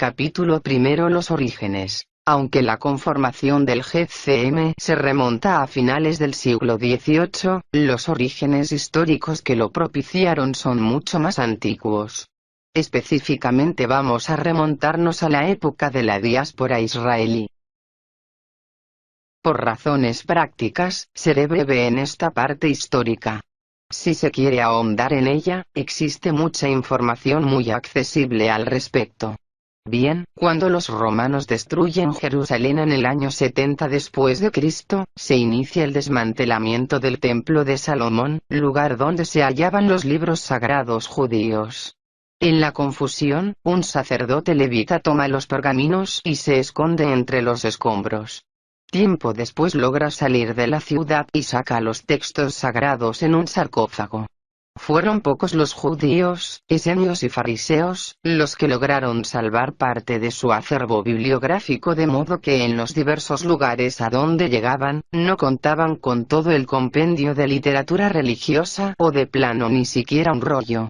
Capítulo primero: Los orígenes. Aunque la conformación del GCM se remonta a finales del siglo XVIII, los orígenes históricos que lo propiciaron son mucho más antiguos. Específicamente vamos a remontarnos a la época de la diáspora israelí. Por razones prácticas, seré breve en esta parte histórica. Si se quiere ahondar en ella, existe mucha información muy accesible al respecto. Bien, cuando los romanos destruyen Jerusalén en el año 70 después de Cristo, se inicia el desmantelamiento del Templo de Salomón, lugar donde se hallaban los libros sagrados judíos. En la confusión, un sacerdote levita toma los pergaminos y se esconde entre los escombros. Tiempo después logra salir de la ciudad y saca los textos sagrados en un sarcófago. Fueron pocos los judíos, esenios y fariseos, los que lograron salvar parte de su acervo bibliográfico, de modo que en los diversos lugares a donde llegaban, no contaban con todo el compendio de literatura religiosa o de plano ni siquiera un rollo.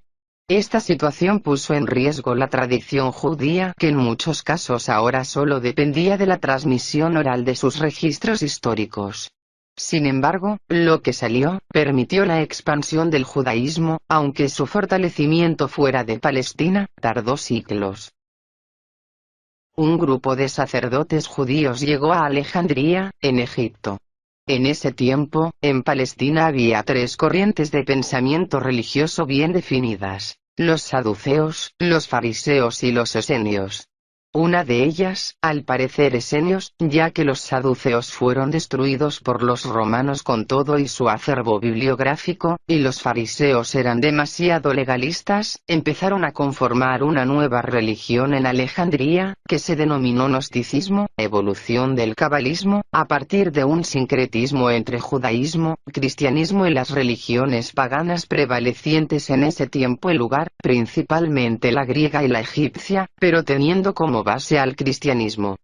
Esta situación puso en riesgo la tradición judía, que en muchos casos ahora solo dependía de la transmisión oral de sus registros históricos. Sin embargo, lo que salió, permitió la expansión del judaísmo, aunque su fortalecimiento fuera de Palestina, tardó siglos. Un grupo de sacerdotes judíos llegó a Alejandría, en Egipto. En ese tiempo, en Palestina había tres corrientes de pensamiento religioso bien definidas: los saduceos, los fariseos y los esenios. Una de ellas, al parecer esenios, ya que los saduceos fueron destruidos por los romanos con todo y su acervo bibliográfico, y los fariseos eran demasiado legalistas, empezaron a conformar una nueva religión en Alejandría, que se denominó gnosticismo, evolución del cabalismo, a partir de un sincretismo entre judaísmo, cristianismo y las religiones paganas prevalecientes en ese tiempo y lugar, principalmente la griega y la egipcia, pero teniendo como base al cristianismo.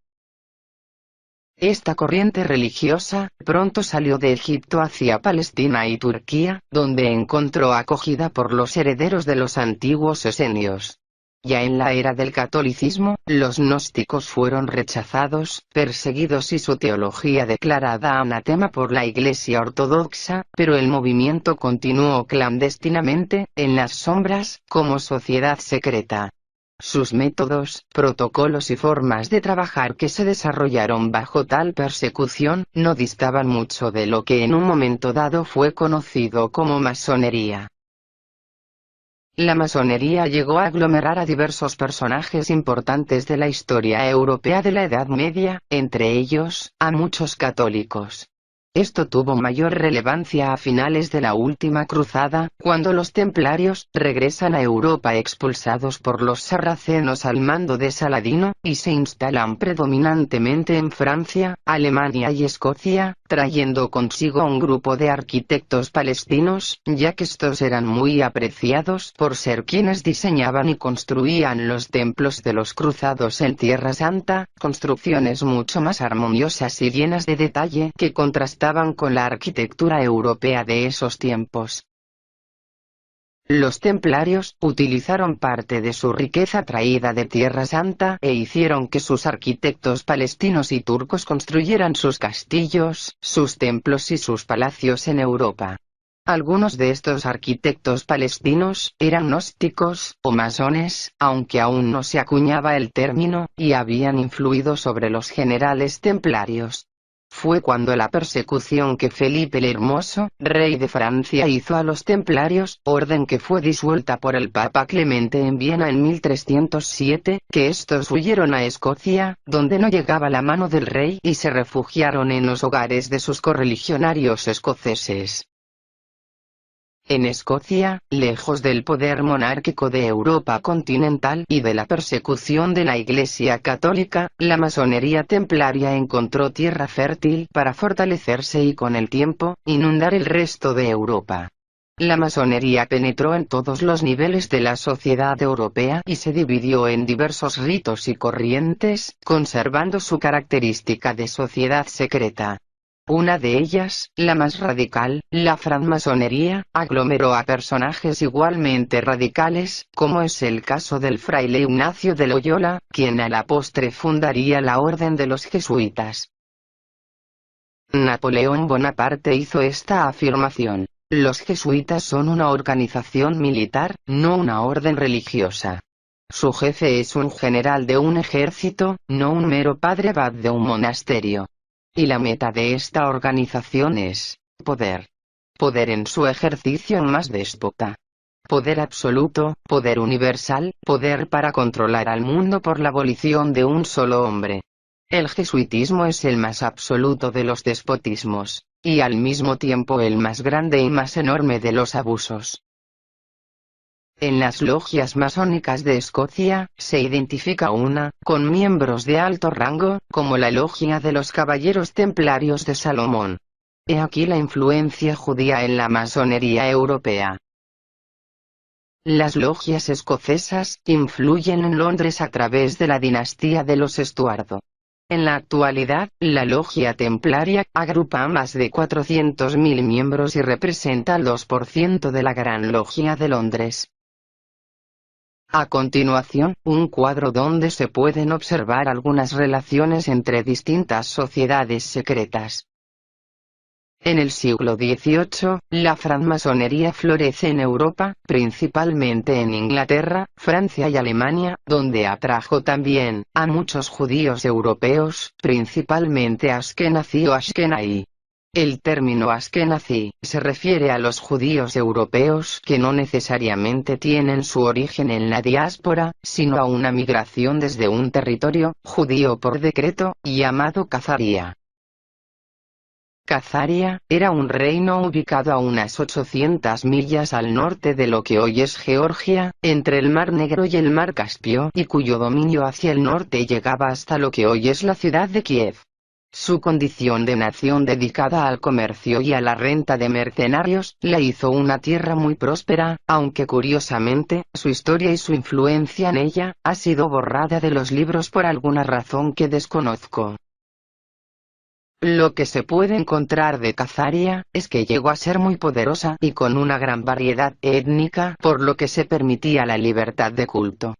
Esta corriente religiosa, pronto salió de Egipto hacia Palestina y Turquía, donde encontró acogida por los herederos de los antiguos esenios. Ya en la era del catolicismo, los gnósticos fueron rechazados, perseguidos y su teología declarada anatema por la Iglesia ortodoxa, pero el movimiento continuó clandestinamente, en las sombras, como sociedad secreta. Sus métodos, protocolos y formas de trabajar que se desarrollaron bajo tal persecución, no distaban mucho de lo que en un momento dado fue conocido como masonería. La masonería llegó a aglomerar a diversos personajes importantes de la historia europea de la Edad Media, entre ellos, a muchos católicos. Esto tuvo mayor relevancia a finales de la Última Cruzada, cuando los templarios regresan a Europa expulsados por los sarracenos al mando de Saladino, y se instalan predominantemente en Francia, Alemania y Escocia, trayendo consigo un grupo de arquitectos palestinos, ya que estos eran muy apreciados por ser quienes diseñaban y construían los templos de los cruzados en Tierra Santa, construcciones mucho más armoniosas y llenas de detalle que contrastaban con la arquitectura europea de esos tiempos. Los templarios utilizaron parte de su riqueza traída de Tierra Santa e hicieron que sus arquitectos palestinos y turcos construyeran sus castillos, sus templos y sus palacios en Europa. Algunos de estos arquitectos palestinos eran gnósticos o masones, aunque aún no se acuñaba el término, y habían influido sobre los generales templarios. Fue cuando la persecución que Felipe el Hermoso, rey de Francia, hizo a los templarios, orden que fue disuelta por el Papa Clemente en Viena en 1307, que estos huyeron a Escocia, donde no llegaba la mano del rey, y se refugiaron en los hogares de sus correligionarios escoceses. En Escocia, lejos del poder monárquico de Europa continental y de la persecución de la Iglesia católica, la masonería templaria encontró tierra fértil para fortalecerse y con el tiempo, inundar el resto de Europa. La masonería penetró en todos los niveles de la sociedad europea y se dividió en diversos ritos y corrientes, conservando su característica de sociedad secreta. Una de ellas, la más radical, la francmasonería, aglomeró a personajes igualmente radicales, como es el caso del fraile Ignacio de Loyola, quien a la postre fundaría la Orden de los Jesuitas. Napoleón Bonaparte hizo esta afirmación: los jesuitas son una organización militar, no una orden religiosa. Su jefe es un general de un ejército, no un mero padre abad de un monasterio. Y la meta de esta organización es poder. Poder en su ejercicio más déspota. Poder absoluto, poder universal, poder para controlar al mundo por la abolición de un solo hombre. El jesuitismo es el más absoluto de los despotismos, y al mismo tiempo el más grande y más enorme de los abusos. En las logias masónicas de Escocia, se identifica una, con miembros de alto rango, como la Logia de los Caballeros Templarios de Salomón. He aquí la influencia judía en la masonería europea. Las logias escocesas influyen en Londres a través de la dinastía de los Estuardo. En la actualidad, la Logia Templaria agrupa a más de 400.000 miembros y representa el 2% de la Gran Logia de Londres. A continuación, un cuadro donde se pueden observar algunas relaciones entre distintas sociedades secretas. En el siglo XVIII, la francmasonería florece en Europa, principalmente en Inglaterra, Francia y Alemania, donde atrajo también a muchos judíos europeos, principalmente askenazí o ashkenaí. El término askenazí se refiere a los judíos europeos que no necesariamente tienen su origen en la diáspora, sino a una migración desde un territorio judío por decreto, llamado Khazaria. Khazaria era un reino ubicado a unas 800 millas al norte de lo que hoy es Georgia, entre el Mar Negro y el Mar Caspio, y cuyo dominio hacia el norte llegaba hasta lo que hoy es la ciudad de Kiev. Su condición de nación dedicada al comercio y a la renta de mercenarios la hizo una tierra muy próspera, aunque curiosamente, su historia y su influencia en ella ha sido borrada de los libros por alguna razón que desconozco. Lo que se puede encontrar de Khazaria es que llegó a ser muy poderosa y con una gran variedad étnica, por lo que se permitía la libertad de culto.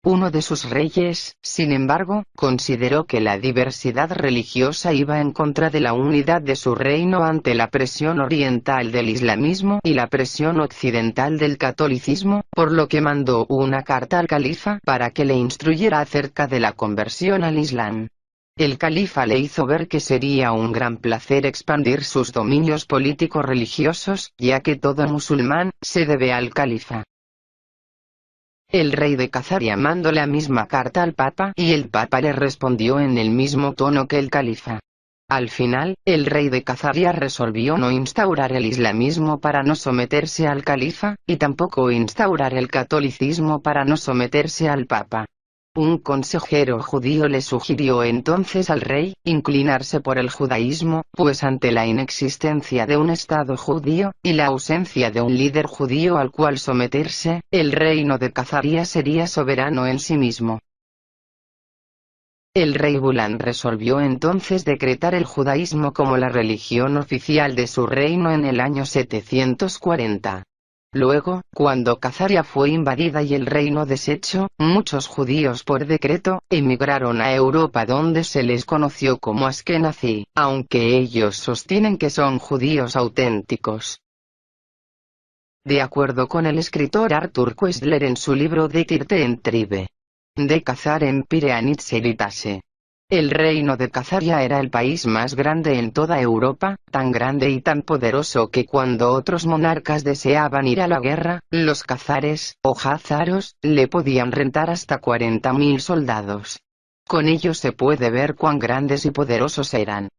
Uno de sus reyes, sin embargo, consideró que la diversidad religiosa iba en contra de la unidad de su reino ante la presión oriental del islamismo y la presión occidental del catolicismo, por lo que mandó una carta al califa para que le instruyera acerca de la conversión al Islam. El califa le hizo ver que sería un gran placer expandir sus dominios político-religiosos, ya que todo musulmán se debe al califa. El rey de Khazaria mandó la misma carta al papa y el papa le respondió en el mismo tono que el califa. Al final, el rey de Khazaria resolvió no instaurar el islamismo para no someterse al califa, y tampoco instaurar el catolicismo para no someterse al papa. Un consejero judío le sugirió entonces al rey inclinarse por el judaísmo, pues ante la inexistencia de un Estado judío, y la ausencia de un líder judío al cual someterse, el reino de Khazaria sería soberano en sí mismo. El rey Bulán resolvió entonces decretar el judaísmo como la religión oficial de su reino en el año 740. Luego, cuando Khazaria fue invadida y el reino deshecho, muchos judíos por decreto, emigraron a Europa donde se les conoció como askenazí, aunque ellos sostienen que son judíos auténticos. De acuerdo con el escritor Arthur Koestler en su libro De Tirte en Tribe. De Khazar Empire Anitzeritase. El reino de Khazaria era el país más grande en toda Europa, tan grande y tan poderoso que cuando otros monarcas deseaban ir a la guerra, los khazares, o házaros, le podían rentar hasta 40.000 soldados. Con ello se puede ver cuán grandes y poderosos eran.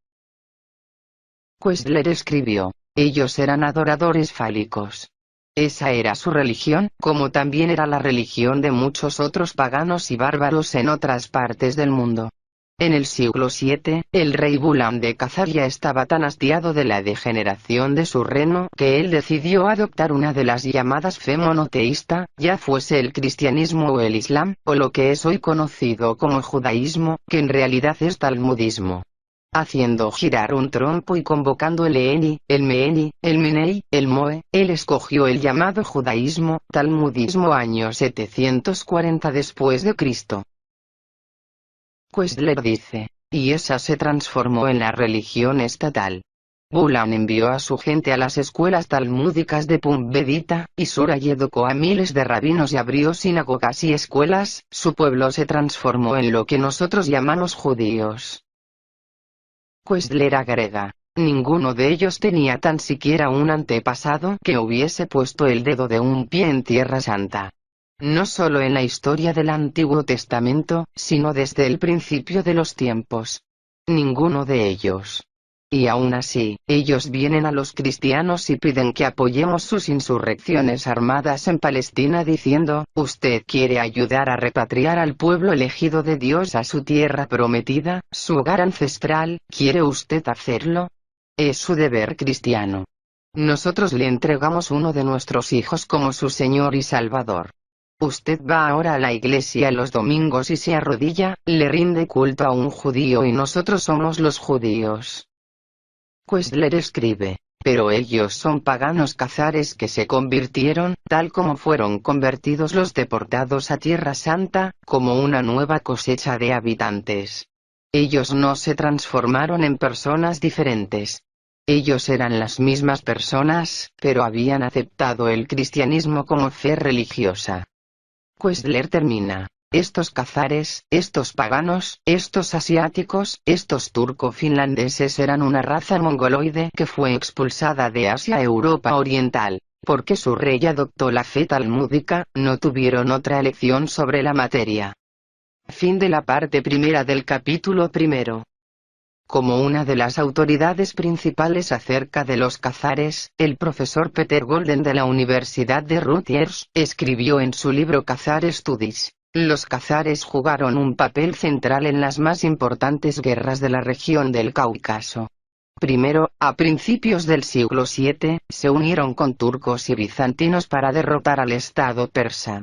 Koestler escribió: ellos eran adoradores fálicos. Esa era su religión, como también era la religión de muchos otros paganos y bárbaros en otras partes del mundo. En el siglo VII, el rey Bulán de Khazaria estaba tan hastiado de la degeneración de su reino que él decidió adoptar una de las llamadas fe monoteísta, ya fuese el cristianismo o el islam, o lo que es hoy conocido como judaísmo, que en realidad es talmudismo. haciendo girar un trompo y convocando el Eni, el Meeni, el Menei, el Moe, él escogió el llamado judaísmo, talmudismo año 740 después de Cristo. Koestler dice, y esa se transformó en la religión estatal. Bulan envió a su gente a las escuelas talmúdicas de Pumbedita, y Sura y educó a miles de rabinos y abrió sinagogas y escuelas, su pueblo se transformó en lo que nosotros llamamos judíos. Koestler agrega, ninguno de ellos tenía tan siquiera un antepasado que hubiese puesto el dedo de un pie en Tierra Santa. No solo en la historia del Antiguo Testamento, sino desde el principio de los tiempos. Ninguno de ellos. Y aún así, ellos vienen a los cristianos y piden que apoyemos sus insurrecciones armadas en Palestina diciendo, ¿usted quiere ayudar a repatriar al pueblo elegido de Dios a su tierra prometida, su hogar ancestral? ¿Quiere usted hacerlo? Es su deber cristiano. Nosotros le entregamos uno de nuestros hijos como su Señor y Salvador. Usted va ahora a la iglesia los domingos y se arrodilla, le rinde culto a un judío y nosotros somos los judíos. Koestler escribe, pero ellos son paganos cazares que se convirtieron, tal como fueron convertidos los deportados a Tierra Santa, como una nueva cosecha de habitantes. Ellos no se transformaron en personas diferentes. Ellos eran las mismas personas, pero habían aceptado el cristianismo como fe religiosa. Koestler termina. Estos cazares, estos paganos, estos asiáticos, estos turco-finlandeses eran una raza mongoloide que fue expulsada de Asia a Europa Oriental. Porque su rey adoptó la fe talmúdica, no tuvieron otra elección sobre la materia. Fin de la parte primera del capítulo primero. Como una de las autoridades principales acerca de los cazares, el profesor Peter Golden de la Universidad de Rutgers, escribió en su libro Khazar Studies. Los cazares jugaron un papel central en las más importantes guerras de la región del Cáucaso. Primero, a principios del siglo VII, se unieron con turcos y bizantinos para derrotar al Estado persa.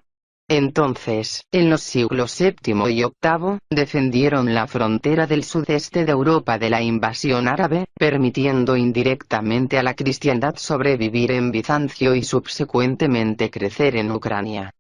Entonces, en los siglos VII y VIII, defendieron la frontera del sudeste de Europa de la invasión árabe, permitiendo indirectamente a la cristiandad sobrevivir en Bizancio y subsecuentemente crecer en Ucrania.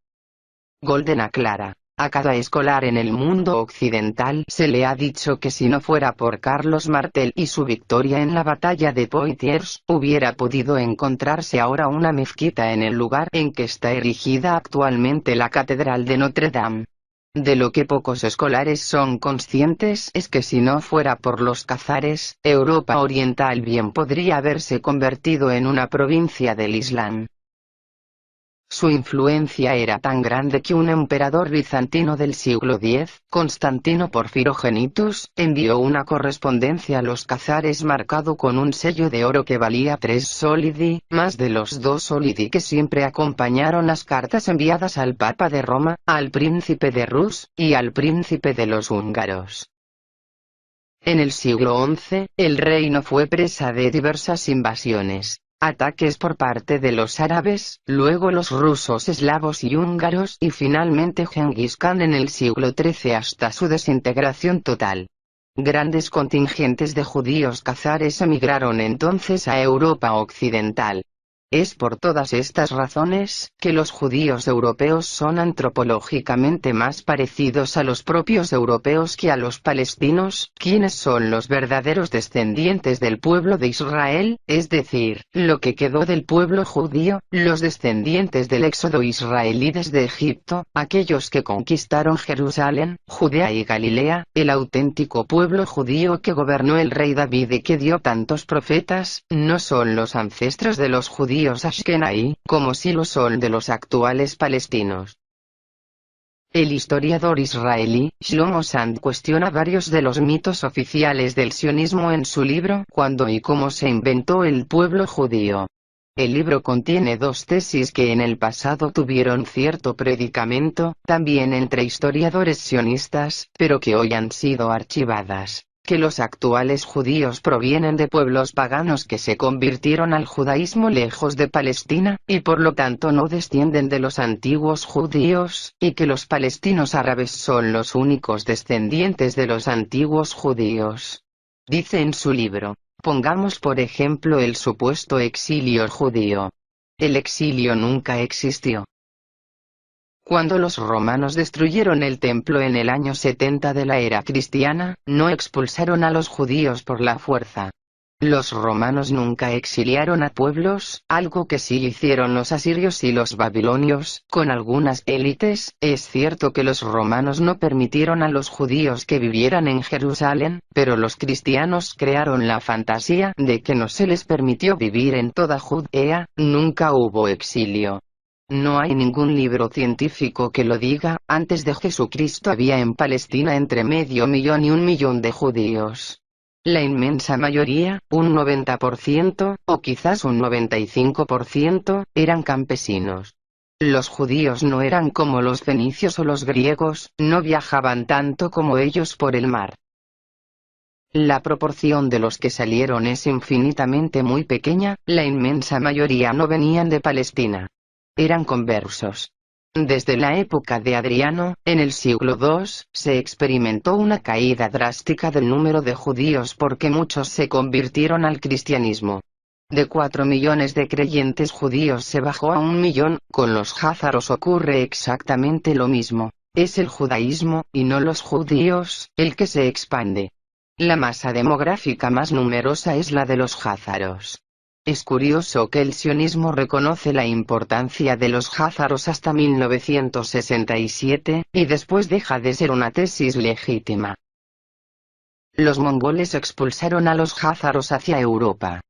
Golden aclara, a cada escolar en el mundo occidental se le ha dicho que si no fuera por Carlos Martel y su victoria en la batalla de Poitiers, hubiera podido encontrarse ahora una mezquita en el lugar en que está erigida actualmente la Catedral de Notre Dame. De lo que pocos escolares son conscientes es que si no fuera por los cazares, Europa Oriental bien podría haberse convertido en una provincia del Islam. Su influencia era tan grande que un emperador bizantino del siglo X, Constantino Porfirogenitus, envió una correspondencia a los cazares marcado con un sello de oro que valía 3 solidi, más de los 2 solidi que siempre acompañaron las cartas enviadas al Papa de Roma, al príncipe de Rus, y al príncipe de los húngaros. En el siglo XI, el reino fue presa de diversas invasiones. Ataques por parte de los árabes, luego los rusos eslavos y húngaros y finalmente Gengis Khan en el siglo XIII hasta su desintegración total. Grandes contingentes de judíos cazares emigraron entonces a Europa Occidental. Es por todas estas razones, que los judíos europeos son antropológicamente más parecidos a los propios europeos que a los palestinos, quienes son los verdaderos descendientes del pueblo de Israel, es decir, lo que quedó del pueblo judío, los descendientes del éxodo israelí desde Egipto, aquellos que conquistaron Jerusalén, Judea y Galilea, el auténtico pueblo judío que gobernó el rey David y que dio tantos profetas, no son los ancestros de los judíos Ashkenaí, como si lo son de los actuales palestinos. El historiador israelí, Shlomo Sand cuestiona varios de los mitos oficiales del sionismo en su libro «Cuándo y cómo se inventó el pueblo judío». El libro contiene 2 tesis que en el pasado tuvieron cierto predicamento, también entre historiadores sionistas, pero que hoy han sido archivadas. Que los actuales judíos provienen de pueblos paganos que se convirtieron al judaísmo lejos de Palestina, y por lo tanto no descienden de los antiguos judíos, y que los palestinos árabes son los únicos descendientes de los antiguos judíos. Dice en su libro, pongamos por ejemplo el supuesto exilio judío. El exilio nunca existió. Cuando los romanos destruyeron el templo en el año 70 de la era cristiana, no expulsaron a los judíos por la fuerza. Los romanos nunca exiliaron a pueblos, algo que sí hicieron los asirios y los babilonios, con algunas élites. Es cierto que los romanos no permitieron a los judíos que vivieran en Jerusalén, pero los cristianos crearon la fantasía de que no se les permitió vivir en toda Judea. Nunca hubo exilio. No hay ningún libro científico que lo diga. Antes de Jesucristo había en Palestina entre 500.000 y 1.000.000 de judíos. La inmensa mayoría, un 90%, o quizás un 95%, eran campesinos. Los judíos no eran como los fenicios o los griegos, no viajaban tanto como ellos por el mar. La proporción de los que salieron es infinitamente muy pequeña, la inmensa mayoría no venían de Palestina. Eran conversos. Desde la época de Adriano, en el siglo II, se experimentó una caída drástica del número de judíos porque muchos se convirtieron al cristianismo. De 4 millones de creyentes judíos se bajó a 1 millón, con los jázaros ocurre exactamente lo mismo. Es el judaísmo, y no los judíos, el que se expande. La masa demográfica más numerosa es la de los jázaros. Es curioso que el sionismo reconoce la importancia de los jázaros hasta 1967, y después deja de ser una tesis legítima. Los mongoles expulsaron a los jázaros hacia Europa.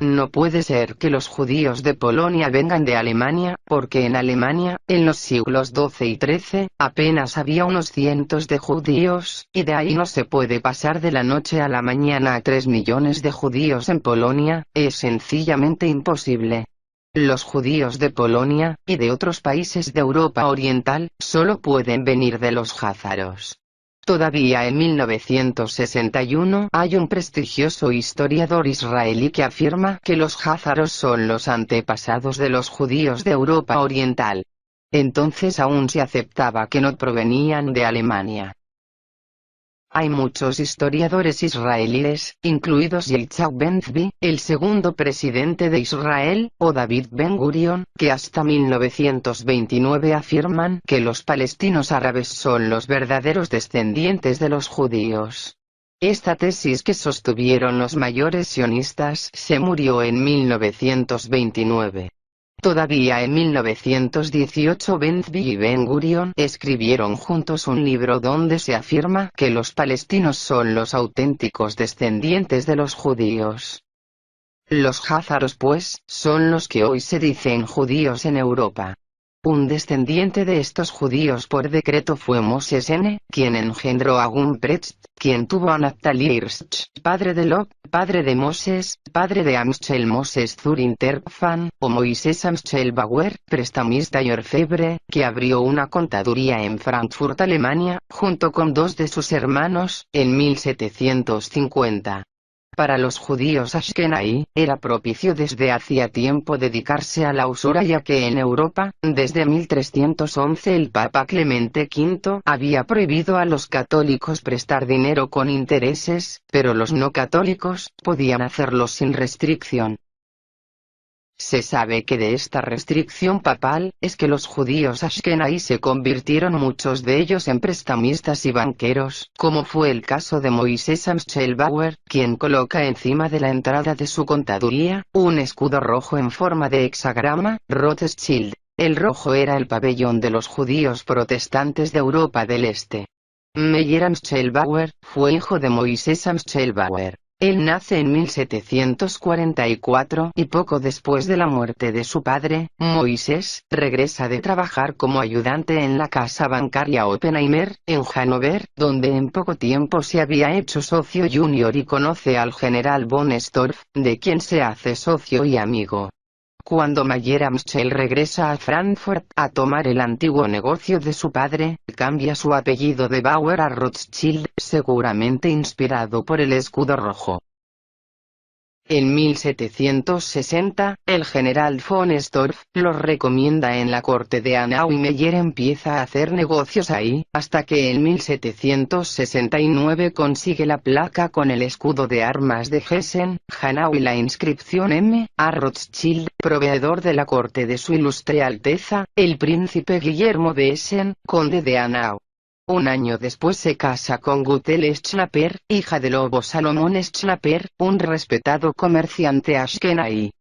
No puede ser que los judíos de Polonia vengan de Alemania, porque en Alemania, en los siglos XII y XIII, apenas había unos cientos de judíos, y de ahí no se puede pasar de la noche a la mañana a 3 millones de judíos en Polonia. Es sencillamente imposible. Los judíos de Polonia, y de otros países de Europa Oriental, solo pueden venir de los jázaros. Todavía en 1961 hay un prestigioso historiador israelí que afirma que los jázaros son los antepasados de los judíos de Europa Oriental. Entonces aún se aceptaba que no provenían de Alemania. Hay muchos historiadores israelíes, incluidos Yitzhak Ben-Zvi, el segundo presidente de Israel, o David Ben-Gurion, que hasta 1929 afirman que los palestinos árabes son los verdaderos descendientes de los judíos. Esta tesis que sostuvieron los mayores sionistas se murió en 1929. Todavía en 1918 Ben-Zvi y Ben-Gurion escribieron juntos un libro donde se afirma que los palestinos son los auténticos descendientes de los judíos. Los jázaros pues, son los que hoy se dicen judíos en Europa. Un descendiente de estos judíos por decreto fue Moses N., quien engendró a Gumprecht, quien tuvo a Naftali Hirsch, padre de Lot, padre de Moses, padre de Amschel Moses zur Interfan, o Moisés Amschel Bauer, prestamista y orfebre, que abrió una contaduría en Frankfurt, Alemania, junto con 2 de sus hermanos, en 1750. Para los judíos ashkenazí, era propicio desde hacía tiempo dedicarse a la usura ya que en Europa, desde 1311 el Papa Clemente V había prohibido a los católicos prestar dinero con intereses, pero los no católicos podían hacerlo sin restricción. Se sabe que de esta restricción papal, es que los judíos ashkenazí se convirtieron muchos de ellos en prestamistas y banqueros, como fue el caso de Moisés Amschel Bauer, quien coloca encima de la entrada de su contaduría, un escudo rojo en forma de hexagrama, Rothschild. El rojo era el pabellón de los judíos protestantes de Europa del Este. Meyer Amschel Bauer, fue hijo de Moisés Amschel Bauer. Él nace en 1744 y poco después de la muerte de su padre, Moisés, regresa de trabajar como ayudante en la casa bancaria Oppenheimer, en Hannover, donde en poco tiempo se había hecho socio junior y conoce al general von Storff, de quien se hace socio y amigo. Cuando Meyer Amschel regresa a Frankfurt a tomar el antiguo negocio de su padre, cambia su apellido de Bauer a Rothschild, seguramente inspirado por el escudo rojo. En 1760, el general von Storff los recomienda en la corte de Hanau y Meyer empieza a hacer negocios ahí, hasta que en 1769 consigue la placa con el escudo de armas de Hessen, Hanau y la inscripción M. A. Rothschild, proveedor de la corte de su ilustre Alteza, el príncipe Guillermo de Essen, conde de Hanau. Un año después se casa con Gutel Schnapper, hija del lobo Salomón Schnapper, un respetado comerciante ashkenazí.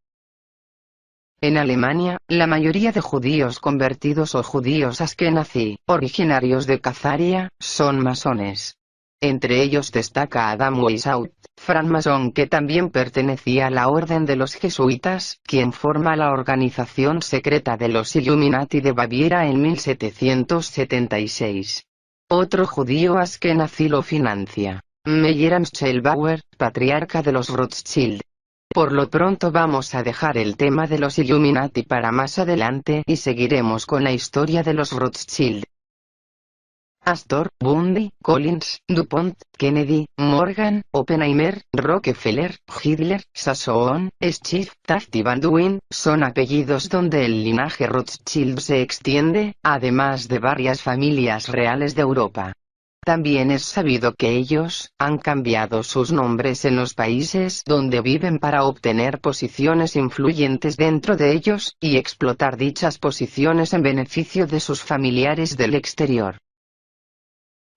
En Alemania, la mayoría de judíos convertidos o judíos ashkenazí, originarios de Khazaria, son masones. Entre ellos destaca Adam Weishaupt, francmasón que también pertenecía a la orden de los jesuitas, quien forma la organización secreta de los Illuminati de Baviera en 1776. Otro judío askenazí lo financia. Meyer Amschelbauer, patriarca de los Rothschild. Por lo pronto vamos a dejar el tema de los Illuminati para más adelante y seguiremos con la historia de los Rothschild. Astor, Bundy, Collins, DuPont, Kennedy, Morgan, Oppenheimer, Rockefeller, Hitler, Sassoon, Schiff, Taft y Baldwin, son apellidos donde el linaje Rothschild se extiende, además de varias familias reales de Europa. También es sabido que ellos han cambiado sus nombres en los países donde viven para obtener posiciones influyentes dentro de ellos, y explotar dichas posiciones en beneficio de sus familiares del exterior.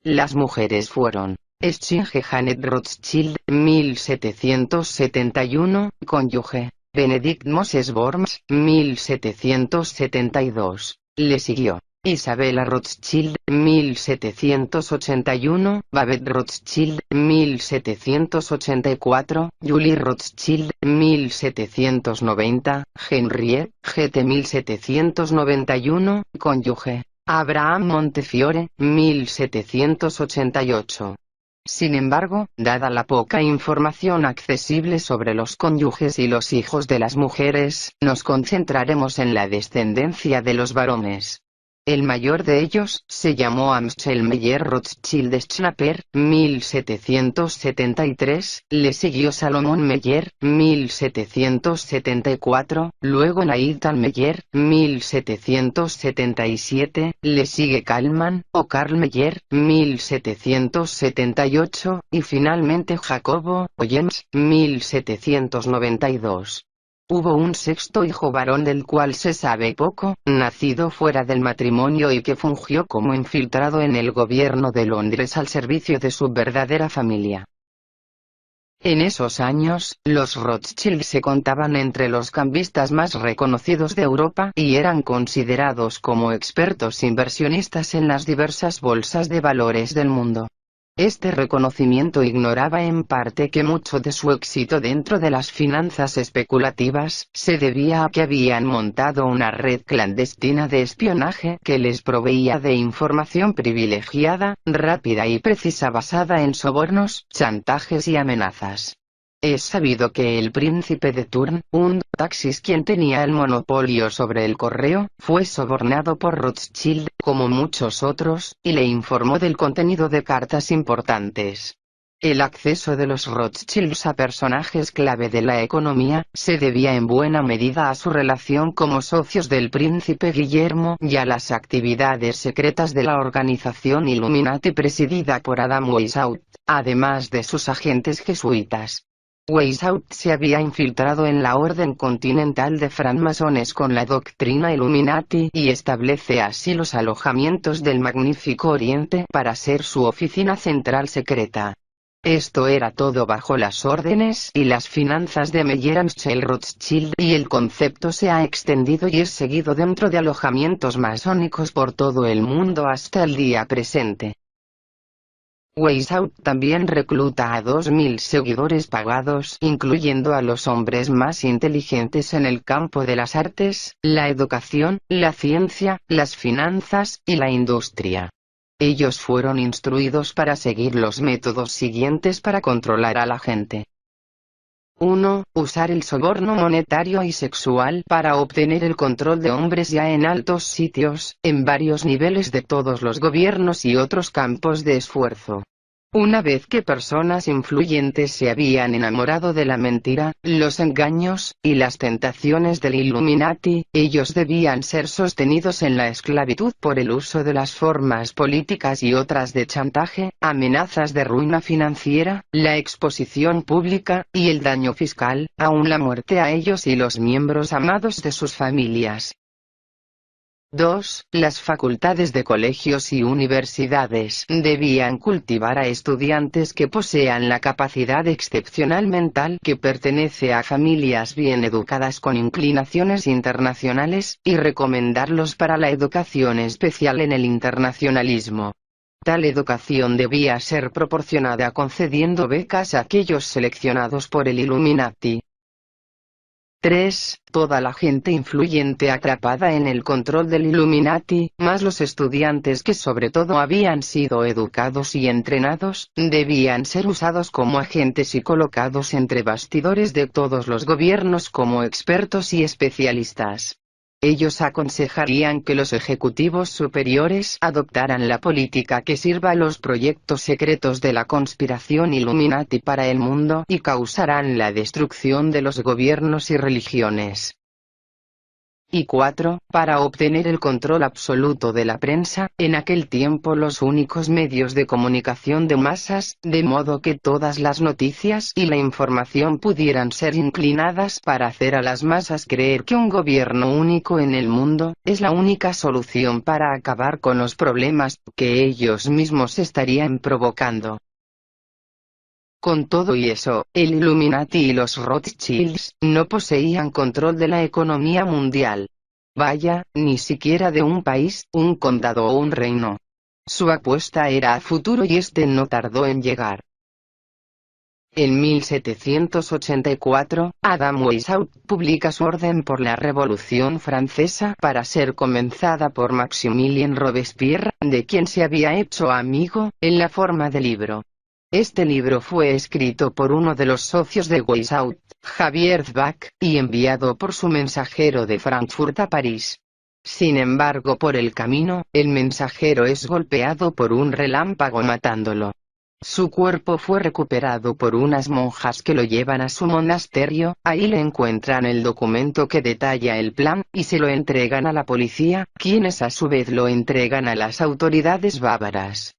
Las mujeres fueron Schinge Janet Rothschild, 1771, cónyuge. Benedict Moses Worms, 1772. Le siguió Isabella Rothschild, 1781, Babette Rothschild, 1784, Julie Rothschild, 1790, Henriette, GT 1791, cónyuge. Abraham Montefiore, 1788. Sin embargo, dada la poca información accesible sobre los cónyuges y los hijos de las mujeres, nos concentraremos en la descendencia de los varones. El mayor de ellos se llamó Amschel Meyer Rothschild Schnapper, 1773, le siguió Salomón Meyer, 1774, luego Nathan Meyer, 1777, le sigue Kalman, o Karl Meyer, 1778, y finalmente Jacobo, o James, 1792. Hubo un sexto hijo varón del cual se sabe poco, nacido fuera del matrimonio y que fungió como infiltrado en el gobierno de Londres al servicio de su verdadera familia. En esos años, los Rothschild se contaban entre los cambistas más reconocidos de Europa y eran considerados como expertos inversionistas en las diversas bolsas de valores del mundo. Este reconocimiento ignoraba en parte que mucho de su éxito dentro de las finanzas especulativas se debía a que habían montado una red clandestina de espionaje que les proveía de información privilegiada, rápida y precisa basada en sobornos, chantajes y amenazas. Es sabido que el príncipe de Thurn, un taxis quien tenía el monopolio sobre el correo, fue sobornado por Rothschild, como muchos otros, y le informó del contenido de cartas importantes. El acceso de los Rothschilds a personajes clave de la economía, se debía en buena medida a su relación como socios del príncipe Guillermo y a las actividades secretas de la organización Illuminati presidida por Adam Weishaupt, además de sus agentes jesuitas. Weishaupt se había infiltrado en la Orden Continental de Francmasones con la doctrina Illuminati y establece así los alojamientos del Magnífico Oriente para ser su oficina central secreta. Esto era todo bajo las órdenes y las finanzas de Meyer Amschel Rothschild y el concepto se ha extendido y es seguido dentro de alojamientos masónicos por todo el mundo hasta el día presente. Weishaupt también recluta a 2.000 seguidores pagados, incluyendo a los hombres más inteligentes en el campo de las artes, la educación, la ciencia, las finanzas y la industria. Ellos fueron instruidos para seguir los métodos siguientes para controlar a la gente. 1. Usar el soborno monetario y sexual para obtener el control de hombres ya en altos sitios, en varios niveles de todos los gobiernos y otros campos de esfuerzo. Una vez que personas influyentes se habían enamorado de la mentira, los engaños, y las tentaciones del Illuminati, ellos debían ser sostenidos en la esclavitud por el uso de las formas políticas y otras de chantaje, amenazas de ruina financiera, la exposición pública, y el daño fiscal, aun la muerte a ellos y los miembros amados de sus familias. 2. Las facultades de colegios y universidades debían cultivar a estudiantes que posean la capacidad excepcional mental que pertenece a familias bien educadas con inclinaciones internacionales, y recomendarlos para la educación especial en el internacionalismo. Tal educación debía ser proporcionada concediendo becas a aquellos seleccionados por el Illuminati. 3. Toda la gente influyente atrapada en el control del Illuminati, más los estudiantes que sobre todo habían sido educados y entrenados, debían ser usados como agentes y colocados entre bastidores de todos los gobiernos como expertos y especialistas. Ellos aconsejarían que los ejecutivos superiores adoptaran la política que sirva a los proyectos secretos de la conspiración Illuminati para el mundo y causarán la destrucción de los gobiernos y religiones. Y 4. Para obtener el control absoluto de la prensa, en aquel tiempo los únicos medios de comunicación de masas, de modo que todas las noticias y la información pudieran ser inclinadas para hacer a las masas creer que un gobierno único en el mundo, es la única solución para acabar con los problemas que ellos mismos estarían provocando. Con todo y eso, el Illuminati y los Rothschilds no poseían control de la economía mundial. Vaya, ni siquiera de un país, un condado o un reino. Su apuesta era a futuro y este no tardó en llegar. En 1784, Adam Weishaupt publica su Orden por la Revolución Francesa para ser comenzada por Maximilien Robespierre, de quien se había hecho amigo, en la forma de libro. Este libro fue escrito por uno de los socios de Weishaupt, Xavier Bach, y enviado por su mensajero de Frankfurt a París. Sin embargo, por el camino, el mensajero es golpeado por un relámpago matándolo. Su cuerpo fue recuperado por unas monjas que lo llevan a su monasterio, ahí le encuentran el documento que detalla el plan, y se lo entregan a la policía, quienes a su vez lo entregan a las autoridades bávaras.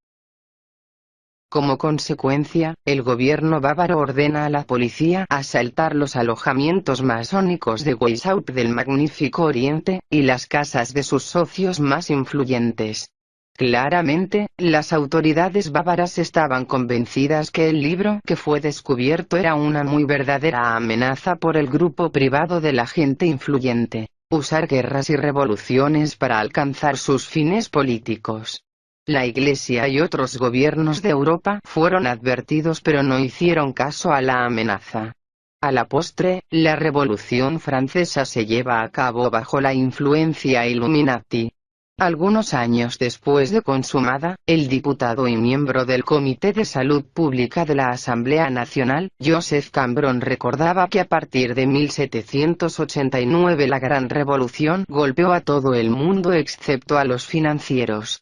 Como consecuencia, el gobierno bávaro ordena a la policía asaltar los alojamientos masónicos de Weishaupt del Magnífico Oriente, y las casas de sus socios más influyentes. Claramente, las autoridades bávaras estaban convencidas que el libro que fue descubierto era una muy verdadera amenaza por el grupo privado de la gente influyente, usar guerras y revoluciones para alcanzar sus fines políticos. La Iglesia y otros gobiernos de Europa fueron advertidos pero no hicieron caso a la amenaza. A la postre, la Revolución Francesa se lleva a cabo bajo la influencia Illuminati. Algunos años después de consumada, el diputado y miembro del Comité de Salud Pública de la Asamblea Nacional, Joseph Cambron recordaba que a partir de 1789 la Gran Revolución golpeó a todo el mundo excepto a los financieros.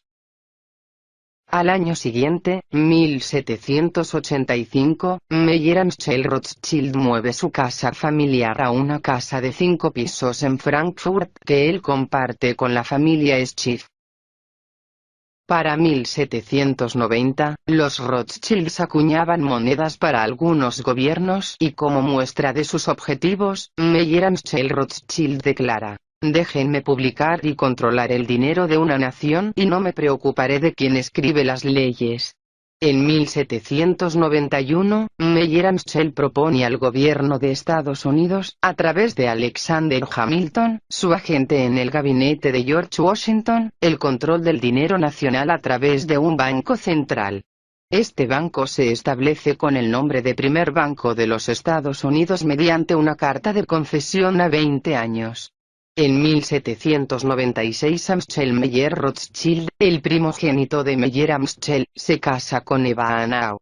Al año siguiente, 1785, Meyer Amschel Rothschild mueve su casa familiar a una casa de 5 pisos en Frankfurt, que él comparte con la familia Schiff. Para 1790, los Rothschilds acuñaban monedas para algunos gobiernos y como muestra de sus objetivos, Meyer Amschel Rothschild declara: déjenme publicar y controlar el dinero de una nación y no me preocuparé de quién escribe las leyes. En 1791, Meyer Amschel propone al gobierno de Estados Unidos, a través de Alexander Hamilton, su agente en el gabinete de George Washington, el control del dinero nacional a través de un banco central. Este banco se establece con el nombre de Primer Banco de los Estados Unidos mediante una carta de concesión a 20 años. En 1796 Amschel Meyer Rothschild, el primogénito de Meyer Amschel, se casa con Eva Anau.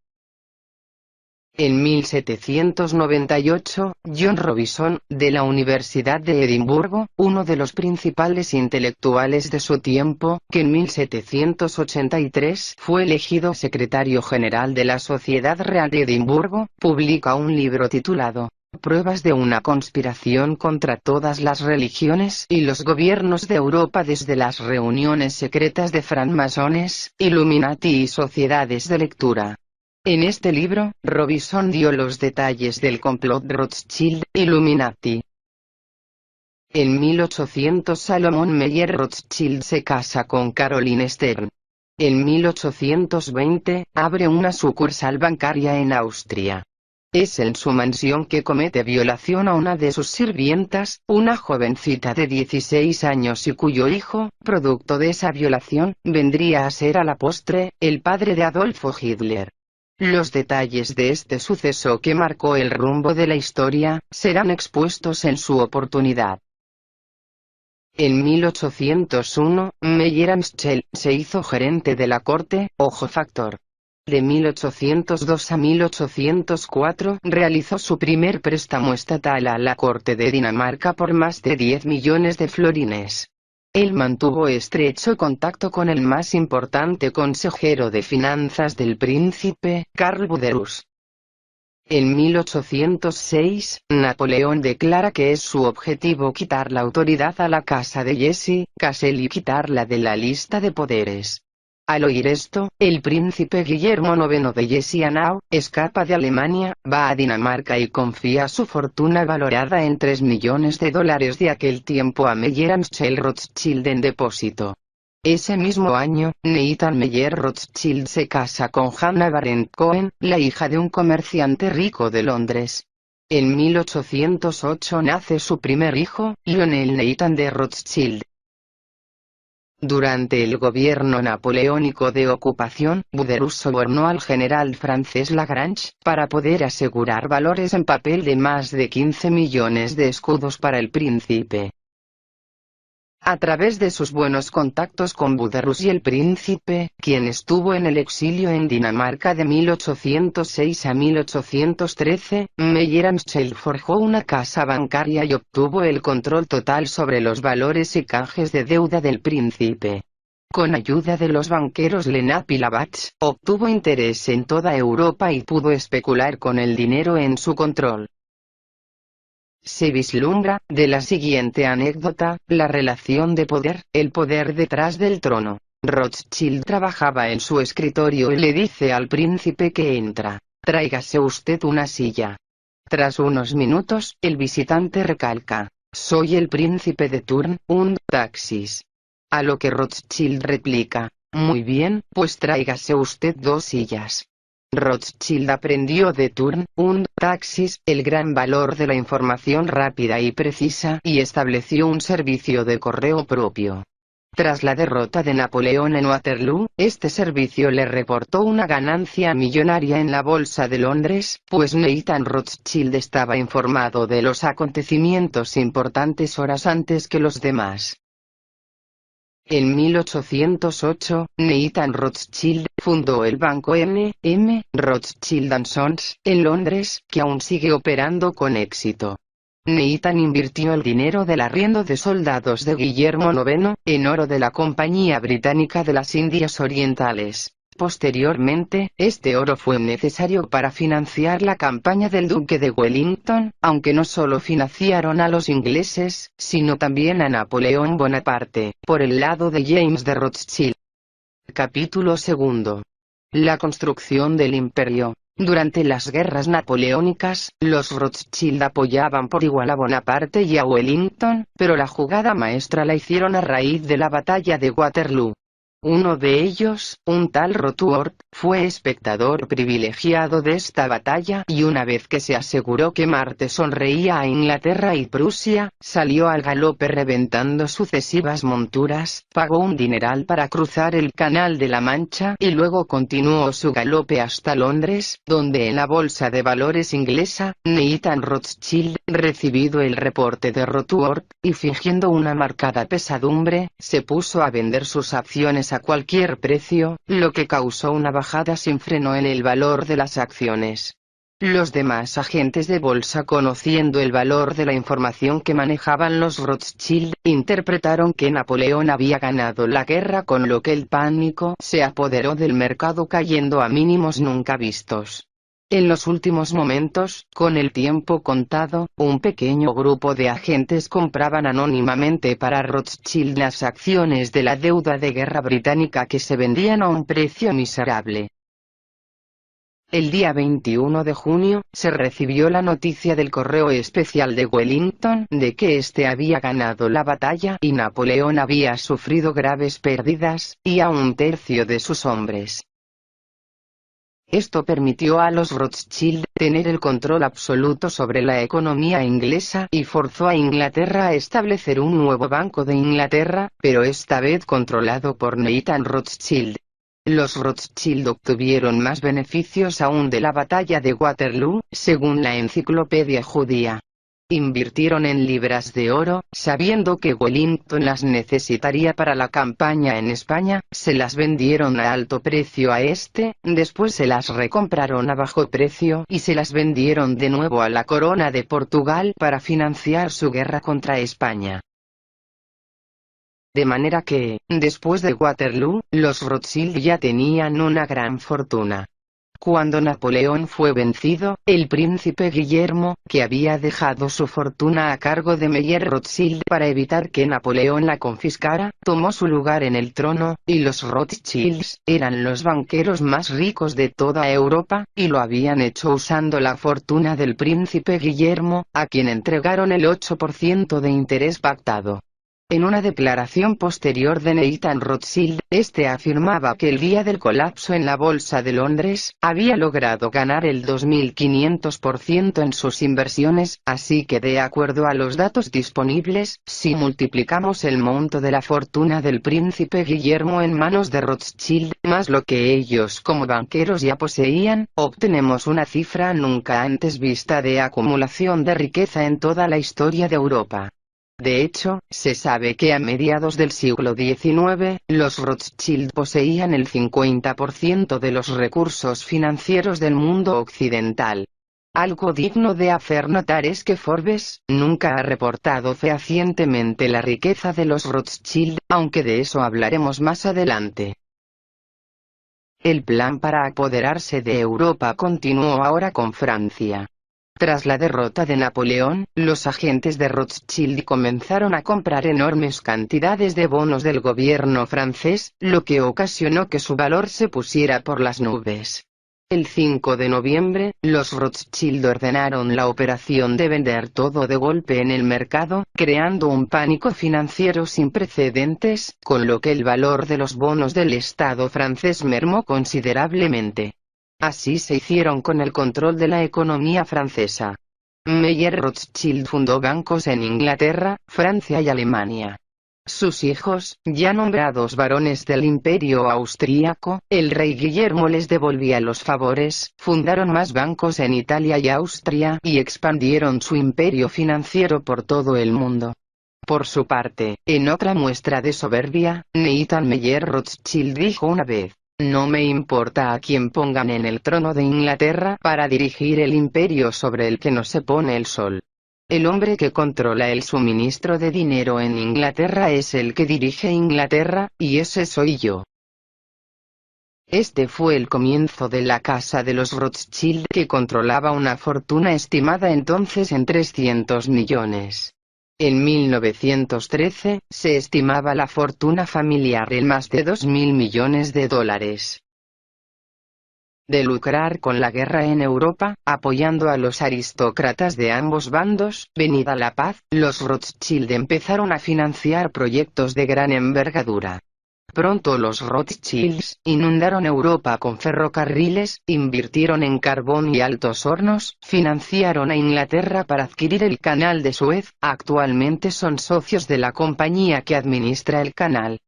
En 1798, John Robinson, de la Universidad de Edimburgo, uno de los principales intelectuales de su tiempo, que en 1783 fue elegido secretario general de la Sociedad Real de Edimburgo, publica un libro titulado Pruebas de una conspiración contra todas las religiones y los gobiernos de Europa desde las reuniones secretas de francmasones, Illuminati y sociedades de lectura. En este libro, Robinson dio los detalles del complot de Rothschild-Illuminati. En 1800 Salomon Meyer Rothschild se casa con Caroline Stern. En 1820, abre una sucursal bancaria en Austria. Es en su mansión que comete violación a una de sus sirvientas, una jovencita de 16 años y cuyo hijo, producto de esa violación, vendría a ser a la postre, el padre de Adolfo Hitler. Los detalles de este suceso que marcó el rumbo de la historia, serán expuestos en su oportunidad. En 1801, Meyer Amschel se hizo gerente de la corte, o Hofactor. De 1802 a 1804 realizó su primer préstamo estatal a la corte de Dinamarca por más de 10 millones de florines. Él mantuvo estrecho contacto con el más importante consejero de finanzas del príncipe, Karl Buderus. En 1806, Napoleón declara que es su objetivo quitar la autoridad a la casa de Hesse-Kassel y quitarla de la lista de poderes. Al oír esto, el príncipe Guillermo IX de Hesse-Anhalt escapa de Alemania, va a Dinamarca y confía su fortuna valorada en $3 millones de aquel tiempo a Meyer Amschel Rothschild en depósito. Ese mismo año, Nathan Meyer Rothschild se casa con Hannah Barendt Cohen, la hija de un comerciante rico de Londres. En 1808 nace su primer hijo, Lionel Nathan de Rothschild. Durante el gobierno napoleónico de ocupación, Buderus sobornó al general francés Lagrange, para poder asegurar valores en papel de más de 15 millones de escudos para el príncipe. A través de sus buenos contactos con Buderus y el príncipe, quien estuvo en el exilio en Dinamarca de 1806 a 1813, Meyer Amschel forjó una casa bancaria y obtuvo el control total sobre los valores y canjes de deuda del príncipe. Con ayuda de los banqueros Lenap y Labatch, obtuvo interés en toda Europa y pudo especular con el dinero en su control. Se vislumbra, de la siguiente anécdota, la relación de poder, el poder detrás del trono. Rothschild trabajaba en su escritorio y le dice al príncipe que entra. Tráigase usted una silla. Tras unos minutos, el visitante recalca. Soy el príncipe de Thurn, und Taxis. A lo que Rothschild replica. Muy bien, pues tráigase usted 2 sillas. Rothschild aprendió de Thurn und Taxis el gran valor de la información rápida y precisa y estableció un servicio de correo propio. Tras la derrota de Napoleón en Waterloo, este servicio le reportó una ganancia millonaria en la bolsa de Londres, pues Nathan Rothschild estaba informado de los acontecimientos importantes horas antes que los demás. En 1808, Nathan Rothschild fundó el banco M. Rothschild & Sons, en Londres, que aún sigue operando con éxito. Nathan invirtió el dinero del arriendo de soldados de Guillermo IX, en oro de la Compañía Británica de las Indias Orientales. Posteriormente, este oro fue necesario para financiar la campaña del Duque de Wellington, aunque no solo financiaron a los ingleses, sino también a Napoleón Bonaparte, por el lado de James de Rothschild. Capítulo 2. La construcción del imperio. Durante las guerras napoleónicas, los Rothschild apoyaban por igual a Bonaparte y a Wellington, pero la jugada maestra la hicieron a raíz de la batalla de Waterloo. Uno de ellos, un tal Rothworth, fue espectador privilegiado de esta batalla y una vez que se aseguró que Marte sonreía a Inglaterra y Prusia, salió al galope reventando sucesivas monturas, pagó un dineral para cruzar el Canal de la Mancha y luego continuó su galope hasta Londres, donde en la bolsa de valores inglesa, Nathan Rothschild, recibido el reporte de Rothworth, y fingiendo una marcada pesadumbre, se puso a vender sus acciones a cualquier precio, lo que causó una bajada sin freno en el valor de las acciones. Los demás agentes de bolsa, conociendo el valor de la información que manejaban los Rothschild, interpretaron que Napoleón había ganado la guerra, con lo que el pánico se apoderó del mercado, cayendo a mínimos nunca vistos. En los últimos momentos, con el tiempo contado, un pequeño grupo de agentes compraban anónimamente para Rothschild las acciones de la deuda de guerra británica, que se vendían a un precio miserable. El día 21 de junio, se recibió la noticia del correo especial de Wellington de que éste había ganado la batalla y Napoleón había sufrido graves pérdidas, y a un tercio de sus hombres. Esto permitió a los Rothschild tener el control absoluto sobre la economía inglesa y forzó a Inglaterra a establecer un nuevo Banco de Inglaterra, pero esta vez controlado por Nathan Rothschild. Los Rothschild obtuvieron más beneficios aún de la batalla de Waterloo, según la enciclopedia judía. Invirtieron en libras de oro, sabiendo que Wellington las necesitaría para la campaña en España, se las vendieron a alto precio a este, después se las recompraron a bajo precio y se las vendieron de nuevo a la corona de Portugal para financiar su guerra contra España. De manera que, después de Waterloo, los Rothschild ya tenían una gran fortuna. Cuando Napoleón fue vencido, el príncipe Guillermo, que había dejado su fortuna a cargo de Meyer Rothschild para evitar que Napoleón la confiscara, tomó su lugar en el trono, y los Rothschilds eran los banqueros más ricos de toda Europa, y lo habían hecho usando la fortuna del príncipe Guillermo, a quien entregaron el 8% de interés pactado. En una declaración posterior de Nathan Rothschild, este afirmaba que el día del colapso en la Bolsa de Londres, había logrado ganar el 2500% en sus inversiones, así que de acuerdo a los datos disponibles, si multiplicamos el monto de la fortuna del príncipe Guillermo en manos de Rothschild, más lo que ellos como banqueros ya poseían, obtenemos una cifra nunca antes vista de acumulación de riqueza en toda la historia de Europa. De hecho, se sabe que a mediados del siglo XIX, los Rothschild poseían el 50% de los recursos financieros del mundo occidental. Algo digno de hacer notar es que Forbes nunca ha reportado fehacientemente la riqueza de los Rothschild, aunque de eso hablaremos más adelante. El plan para apoderarse de Europa continuó ahora con Francia. Tras la derrota de Napoleón, los agentes de Rothschild comenzaron a comprar enormes cantidades de bonos del gobierno francés, lo que ocasionó que su valor se pusiera por las nubes. El 5 de noviembre, los Rothschild ordenaron la operación de vender todo de golpe en el mercado, creando un pánico financiero sin precedentes, con lo que el valor de los bonos del Estado francés mermó considerablemente. Así se hicieron con el control de la economía francesa. Meyer Rothschild fundó bancos en Inglaterra, Francia y Alemania. Sus hijos, ya nombrados barones del Imperio Austríaco, el rey Guillermo les devolvía los favores, fundaron más bancos en Italia y Austria y expandieron su imperio financiero por todo el mundo. Por su parte, en otra muestra de soberbia, Nathan Meyer Rothschild dijo una vez: "No me importa a quién pongan en el trono de Inglaterra para dirigir el imperio sobre el que no se pone el sol. El hombre que controla el suministro de dinero en Inglaterra es el que dirige Inglaterra, y ese soy yo". Este fue el comienzo de la casa de los Rothschild, que controlaba una fortuna estimada entonces en 300 millones. En 1913, se estimaba la fortuna familiar en más de 2.000 millones de dólares. De lucrar con la guerra en Europa, apoyando a los aristócratas de ambos bandos, venida la paz, los Rothschild empezaron a financiar proyectos de gran envergadura. Pronto los Rothschilds inundaron Europa con ferrocarriles, invirtieron en carbón y altos hornos, financiaron a Inglaterra para adquirir el canal de Suez, actualmente son socios de la compañía que administra el canal.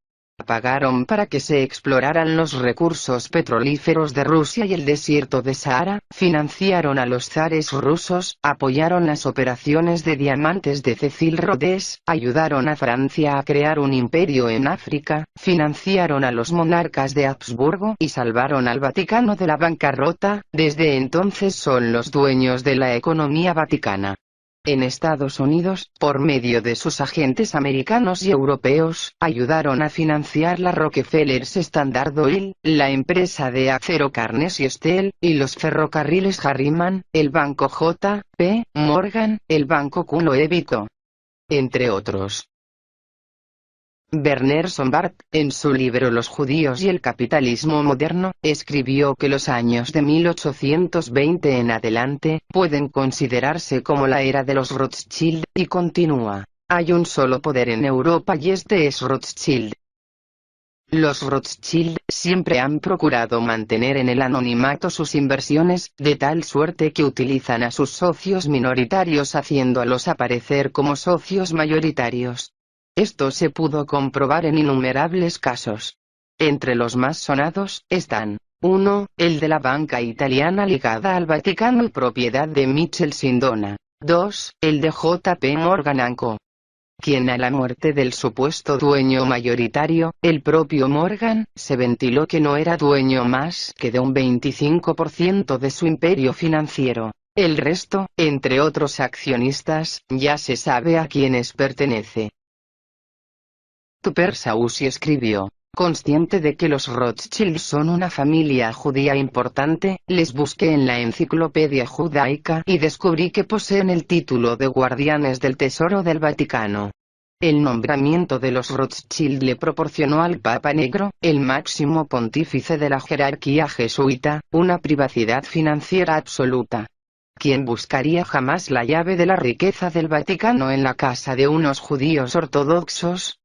Pagaron para que se exploraran los recursos petrolíferos de Rusia y el desierto de Sahara, financiaron a los zares rusos, apoyaron las operaciones de diamantes de Cecil Rhodes, ayudaron a Francia a crear un imperio en África, financiaron a los monarcas de Habsburgo y salvaron al Vaticano de la bancarrota. Desde entonces son los dueños de la economía vaticana. En Estados Unidos, por medio de sus agentes americanos y europeos, ayudaron a financiar la Rockefeller Standard Oil, la empresa de acero Carnegie Steel, y los ferrocarriles Harriman, el banco J.P. Morgan, el banco Kuhn Levito, entre otros. Werner Sombart, en su libro Los judíos y el capitalismo moderno, escribió que los años de 1820 en adelante pueden considerarse como la era de los Rothschild, y continúa: hay un solo poder en Europa y este es Rothschild. Los Rothschild siempre han procurado mantener en el anonimato sus inversiones, de tal suerte que utilizan a sus socios minoritarios haciéndolos aparecer como socios mayoritarios. Esto se pudo comprobar en innumerables casos. Entre los más sonados están: 1. El de la banca italiana ligada al Vaticano y propiedad de Michel Sindona. 2. El de J.P. Morgan & Co., quien a la muerte del supuesto dueño mayoritario, el propio Morgan, se ventiló que no era dueño más que de un 25% de su imperio financiero. El resto, entre otros accionistas, ya se sabe a quiénes pertenece. Tupper Saussy escribió: consciente de que los Rothschild son una familia judía importante, les busqué en la Enciclopedia Judaica y descubrí que poseen el título de guardianes del tesoro del Vaticano. El nombramiento de los Rothschild le proporcionó al Papa Negro, el máximo pontífice de la jerarquía jesuita, una privacidad financiera absoluta. ¿Quién buscaría jamás la llave de la riqueza del Vaticano en la casa de unos judíos ortodoxos?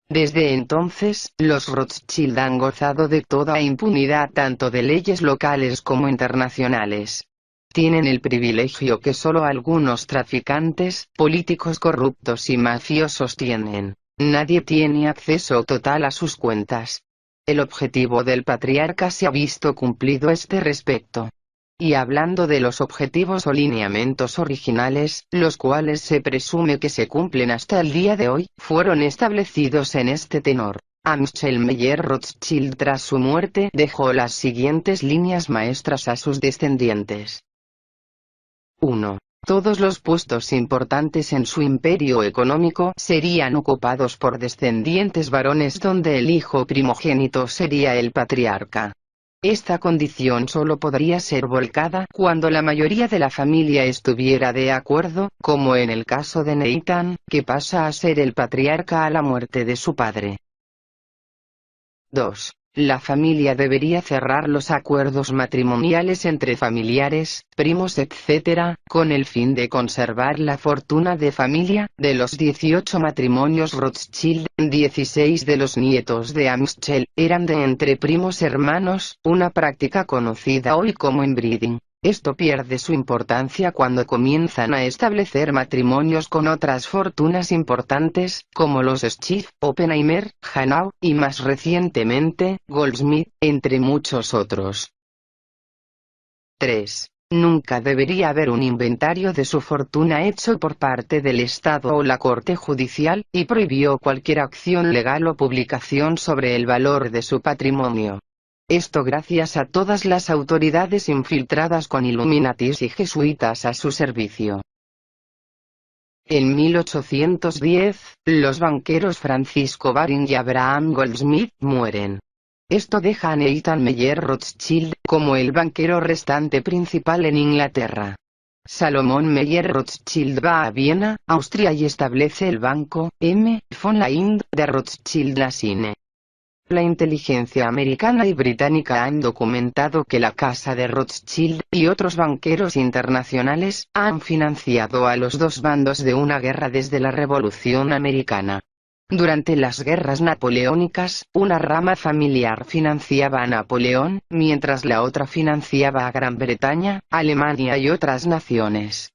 Desde entonces, los Rothschild han gozado de toda impunidad tanto de leyes locales como internacionales. Tienen el privilegio que solo algunos traficantes, políticos corruptos y mafiosos tienen. Nadie tiene acceso total a sus cuentas. El objetivo del patriarca se ha visto cumplido a este respecto. Y hablando de los objetivos o lineamientos originales, los cuales se presume que se cumplen hasta el día de hoy, fueron establecidos en este tenor. Amschel Meyer Rothschild tras su muerte dejó las siguientes líneas maestras a sus descendientes. 1. Todos los puestos importantes en su imperio económico serían ocupados por descendientes varones donde el hijo primogénito sería el patriarca. Esta condición solo podría ser volcada cuando la mayoría de la familia estuviera de acuerdo, como en el caso de Nathan, que pasa a ser el patriarca a la muerte de su padre. 2. La familia debería cerrar los acuerdos matrimoniales entre familiares, primos etc., con el fin de conservar la fortuna de familia. De los 18 matrimonios Rothschild, 16 de los nietos de Amschel eran de entre primos hermanos, una práctica conocida hoy como inbreeding. Esto pierde su importancia cuando comienzan a establecer matrimonios con otras fortunas importantes, como los Schiff, Oppenheimer, Hanau, y más recientemente, Goldsmith, entre muchos otros. 3. Nunca debería haber un inventario de su fortuna hecho por parte del Estado o la Corte Judicial, y prohibió cualquier acción legal o publicación sobre el valor de su patrimonio. Esto gracias a todas las autoridades infiltradas con Illuminatis y jesuitas a su servicio. En 1810, los banqueros Francisco Baring y Abraham Goldsmith mueren. Esto deja a Nathan Meyer Rothschild como el banquero restante principal en Inglaterra. Salomón Meyer Rothschild va a Viena, Austria y establece el banco M. von Linde de Rothschild-Nassine. La inteligencia americana y británica han documentado que la casa de Rothschild y otros banqueros internacionales han financiado a los dos bandos de una guerra desde la Revolución Americana. Durante las guerras napoleónicas, una rama familiar financiaba a Napoleón, mientras la otra financiaba a Gran Bretaña, Alemania y otras naciones.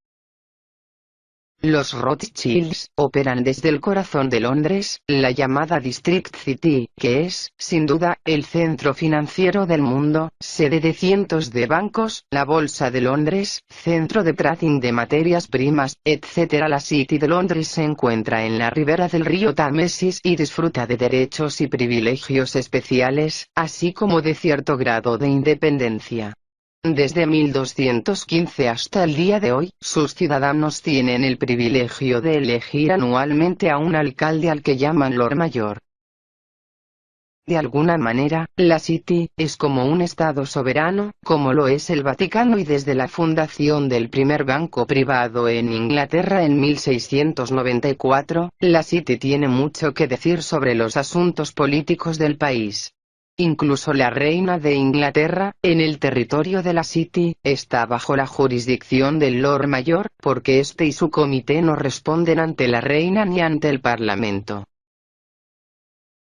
Los Rothschilds operan desde el corazón de Londres, la llamada District City, que es, sin duda, el centro financiero del mundo, sede de cientos de bancos, la Bolsa de Londres, centro de trading de materias primas, etc. La City de Londres se encuentra en la ribera del río Támesis y disfruta de derechos y privilegios especiales, así como de cierto grado de independencia. Desde 1215 hasta el día de hoy, sus ciudadanos tienen el privilegio de elegir anualmente a un alcalde al que llaman Lord Mayor. De alguna manera, la City es como un estado soberano, como lo es el Vaticano, y desde la fundación del primer banco privado en Inglaterra en 1694, la City tiene mucho que decir sobre los asuntos políticos del país. Incluso la reina de Inglaterra, en el territorio de la City, está bajo la jurisdicción del Lord Mayor, porque este y su comité no responden ante la reina ni ante el Parlamento.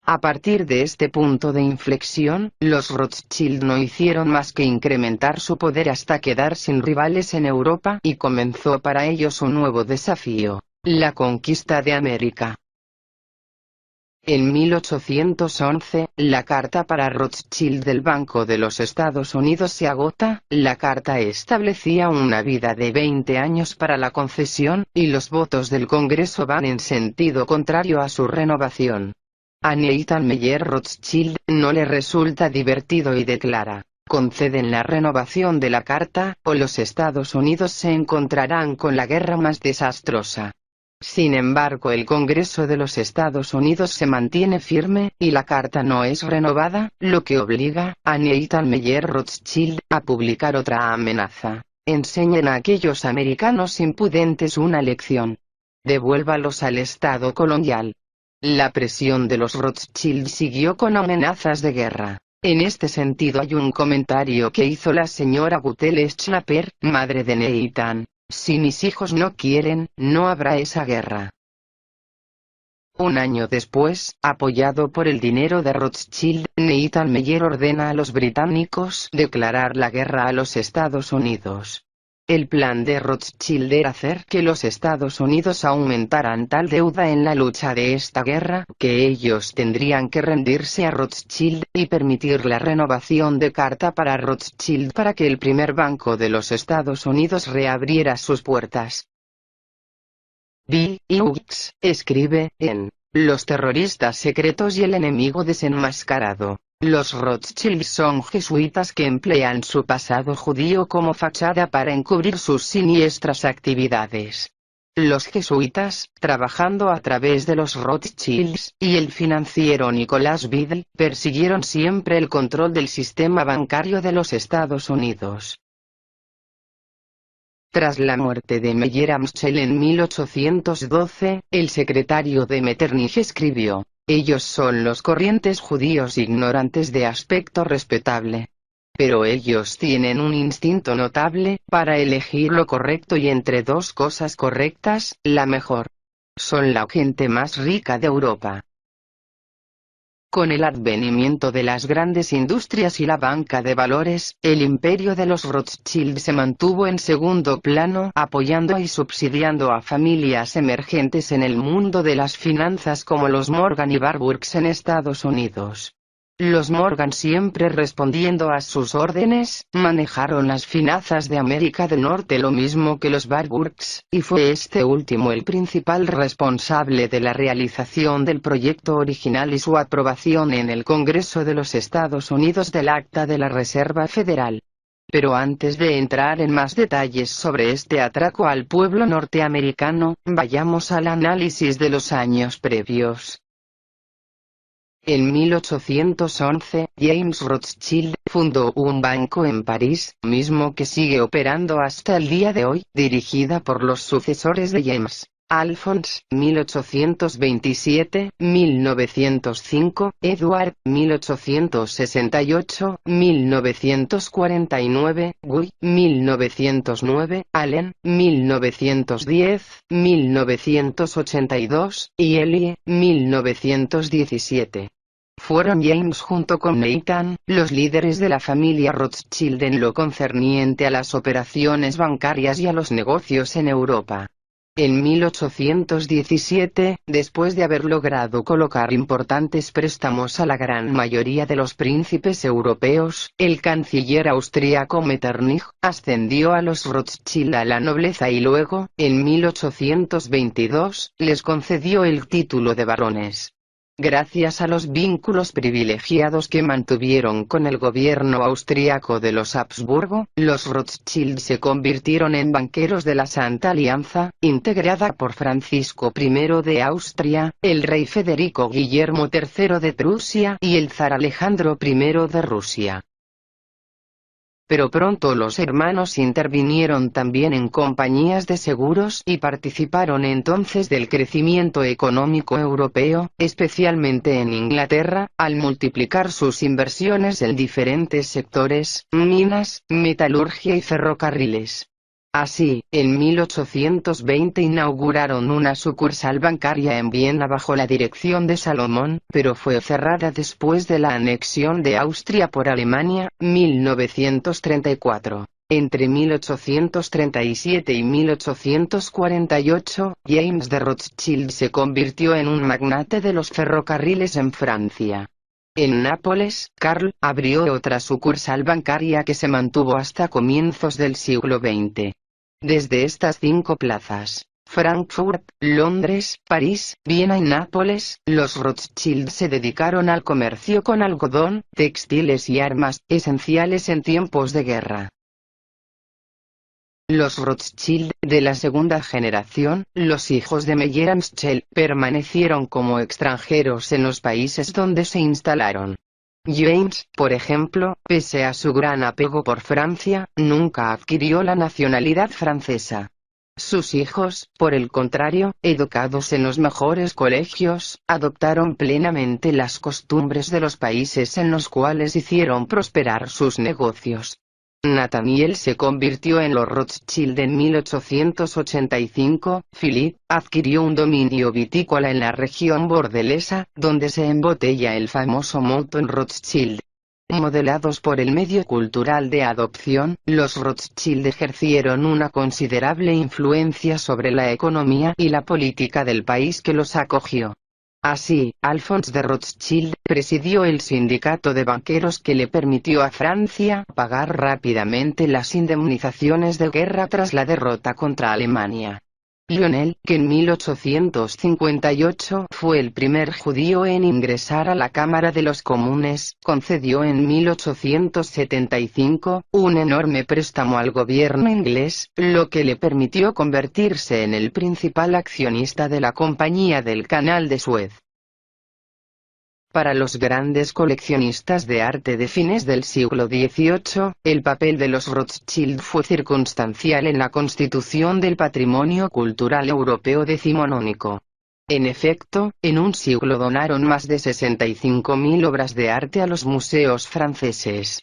A partir de este punto de inflexión, los Rothschild no hicieron más que incrementar su poder hasta quedar sin rivales en Europa, y comenzó para ellos un nuevo desafío: la conquista de América. En 1811, la carta para Rothschild del Banco de los Estados Unidos se agota. La carta establecía una vida de 20 años para la concesión, y los votos del Congreso van en sentido contrario a su renovación. A Nathan Meyer Rothschild no le resulta divertido y declara: conceden la renovación de la carta, o los Estados Unidos se encontrarán con la guerra más desastrosa. Sin embargo, el Congreso de los Estados Unidos se mantiene firme, y la carta no es renovada, lo que obliga a Nathan Meyer Rothschild a publicar otra amenaza: enseñen a aquellos americanos impudentes una lección. Devuélvalos al estado colonial. La presión de los Rothschild siguió con amenazas de guerra. En este sentido hay un comentario que hizo la señora Guttele Schnapper, madre de Nathan: si mis hijos no quieren, no habrá esa guerra. Un año después, apoyado por el dinero de Rothschild, Nathan Meyer ordena a los británicos declarar la guerra a los Estados Unidos. El plan de Rothschild era hacer que los Estados Unidos aumentaran tal deuda en la lucha de esta guerra, que ellos tendrían que rendirse a Rothschild, y permitir la renovación de carta para Rothschild para que el primer banco de los Estados Unidos reabriera sus puertas. B. Hughes escribe, en Los terroristas secretos y el enemigo desenmascarado: los Rothschild son jesuitas que emplean su pasado judío como fachada para encubrir sus siniestras actividades. Los jesuitas, trabajando a través de los Rothschilds y el financiero Nicholas Biddle, persiguieron siempre el control del sistema bancario de los Estados Unidos. Tras la muerte de Meyer Amschel en 1812, el secretario de Metternich escribió: ellos son los corrientes judíos ignorantes de aspecto respetable. Pero ellos tienen un instinto notable, para elegir lo correcto y entre dos cosas correctas, la mejor. Son la gente más rica de Europa. Con el advenimiento de las grandes industrias y la banca de valores, el imperio de los Rothschild se mantuvo en segundo plano, apoyando y subsidiando a familias emergentes en el mundo de las finanzas como los Morgan y Warburg en Estados Unidos. Los Morgan, siempre respondiendo a sus órdenes, manejaron las finanzas de América del Norte lo mismo que los Warburgs, y fue este último el principal responsable de la realización del proyecto original y su aprobación en el Congreso de los Estados Unidos del Acta de la Reserva Federal. Pero antes de entrar en más detalles sobre este atraco al pueblo norteamericano, vayamos al análisis de los años previos. En 1811, James Rothschild fundó un banco en París, mismo que sigue operando hasta el día de hoy, dirigida por los sucesores de James. Alphonse, 1827-1905, Edward, 1868-1949, Guy, 1909, Allen, 1910-1982, y Elie, 1917. Fueron James junto con Nathan, los líderes de la familia Rothschild en lo concerniente a las operaciones bancarias y a los negocios en Europa. En 1817, después de haber logrado colocar importantes préstamos a la gran mayoría de los príncipes europeos, el canciller austríaco Metternich ascendió a los Rothschild a la nobleza y luego, en 1822, les concedió el título de barones. Gracias a los vínculos privilegiados que mantuvieron con el gobierno austríaco de los Habsburgo, los Rothschild se convirtieron en banqueros de la Santa Alianza, integrada por Francisco I de Austria, el rey Federico Guillermo III de Prusia y el zar Alejandro I de Rusia. Pero pronto los hermanos intervinieron también en compañías de seguros y participaron entonces del crecimiento económico europeo, especialmente en Inglaterra, al multiplicar sus inversiones en diferentes sectores, minas, metalurgia y ferrocarriles. Así, en 1820 inauguraron una sucursal bancaria en Viena bajo la dirección de Salomón, pero fue cerrada después de la anexión de Austria por Alemania, 1934. Entre 1837 y 1848, James de Rothschild se convirtió en un magnate de los ferrocarriles en Francia. En Nápoles, Karl abrió otra sucursal bancaria que se mantuvo hasta comienzos del siglo XX. Desde estas 5 plazas, Frankfurt, Londres, París, Viena y Nápoles, los Rothschild se dedicaron al comercio con algodón, textiles y armas, esenciales en tiempos de guerra. Los Rothschild, de la segunda generación, los hijos de Meyer-Amschel, permanecieron como extranjeros en los países donde se instalaron. James, por ejemplo, pese a su gran apego por Francia, nunca adquirió la nacionalidad francesa. Sus hijos, por el contrario, educados en los mejores colegios, adoptaron plenamente las costumbres de los países en los cuales hicieron prosperar sus negocios. Nathaniel se convirtió en los Rothschild en 1885, Philip adquirió un dominio vitícola en la región bordelesa, donde se embotella el famoso Mouton Rothschild. Modelados por el medio cultural de adopción, los Rothschild ejercieron una considerable influencia sobre la economía y la política del país que los acogió. Así, Alphonse de Rothschild presidió el sindicato de banqueros que le permitió a Francia pagar rápidamente las indemnizaciones de guerra tras la derrota contra Alemania. Lionel, que en 1858 fue el primer judío en ingresar a la Cámara de los Comunes, concedió en 1875 un enorme préstamo al gobierno inglés, lo que le permitió convertirse en el principal accionista de la Compañía del Canal de Suez. Para los grandes coleccionistas de arte de fines del siglo XVIII, el papel de los Rothschild fue circunstancial en la constitución del patrimonio cultural europeo decimonónico. En efecto, en un siglo donaron más de 65.000 obras de arte a los museos franceses.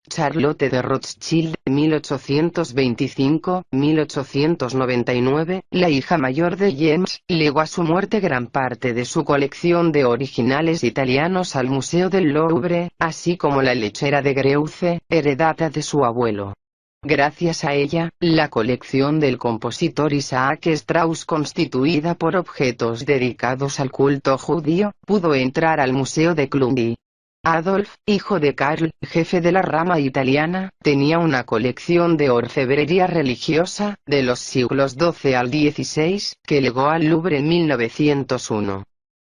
Charlotte de Rothschild, 1825-1899, la hija mayor de James, legó a su muerte gran parte de su colección de originales italianos al Museo del Louvre, así como la lechera de Greuze, heredada de su abuelo. Gracias a ella, la colección del compositor Isaac Strauss, constituida por objetos dedicados al culto judío, pudo entrar al Museo de Cluny. Adolf, hijo de Karl, jefe de la rama italiana, tenía una colección de orfebrería religiosa, de los siglos XII al XVI, que legó al Louvre en 1901.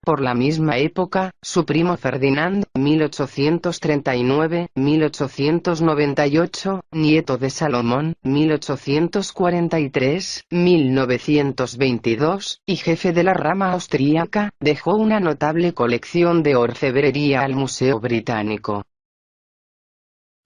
Por la misma época, su primo Ferdinand, 1839-1898, nieto de Salomón, 1843-1922, y jefe de la rama austríaca, dejó una notable colección de orfebrería al Museo Británico.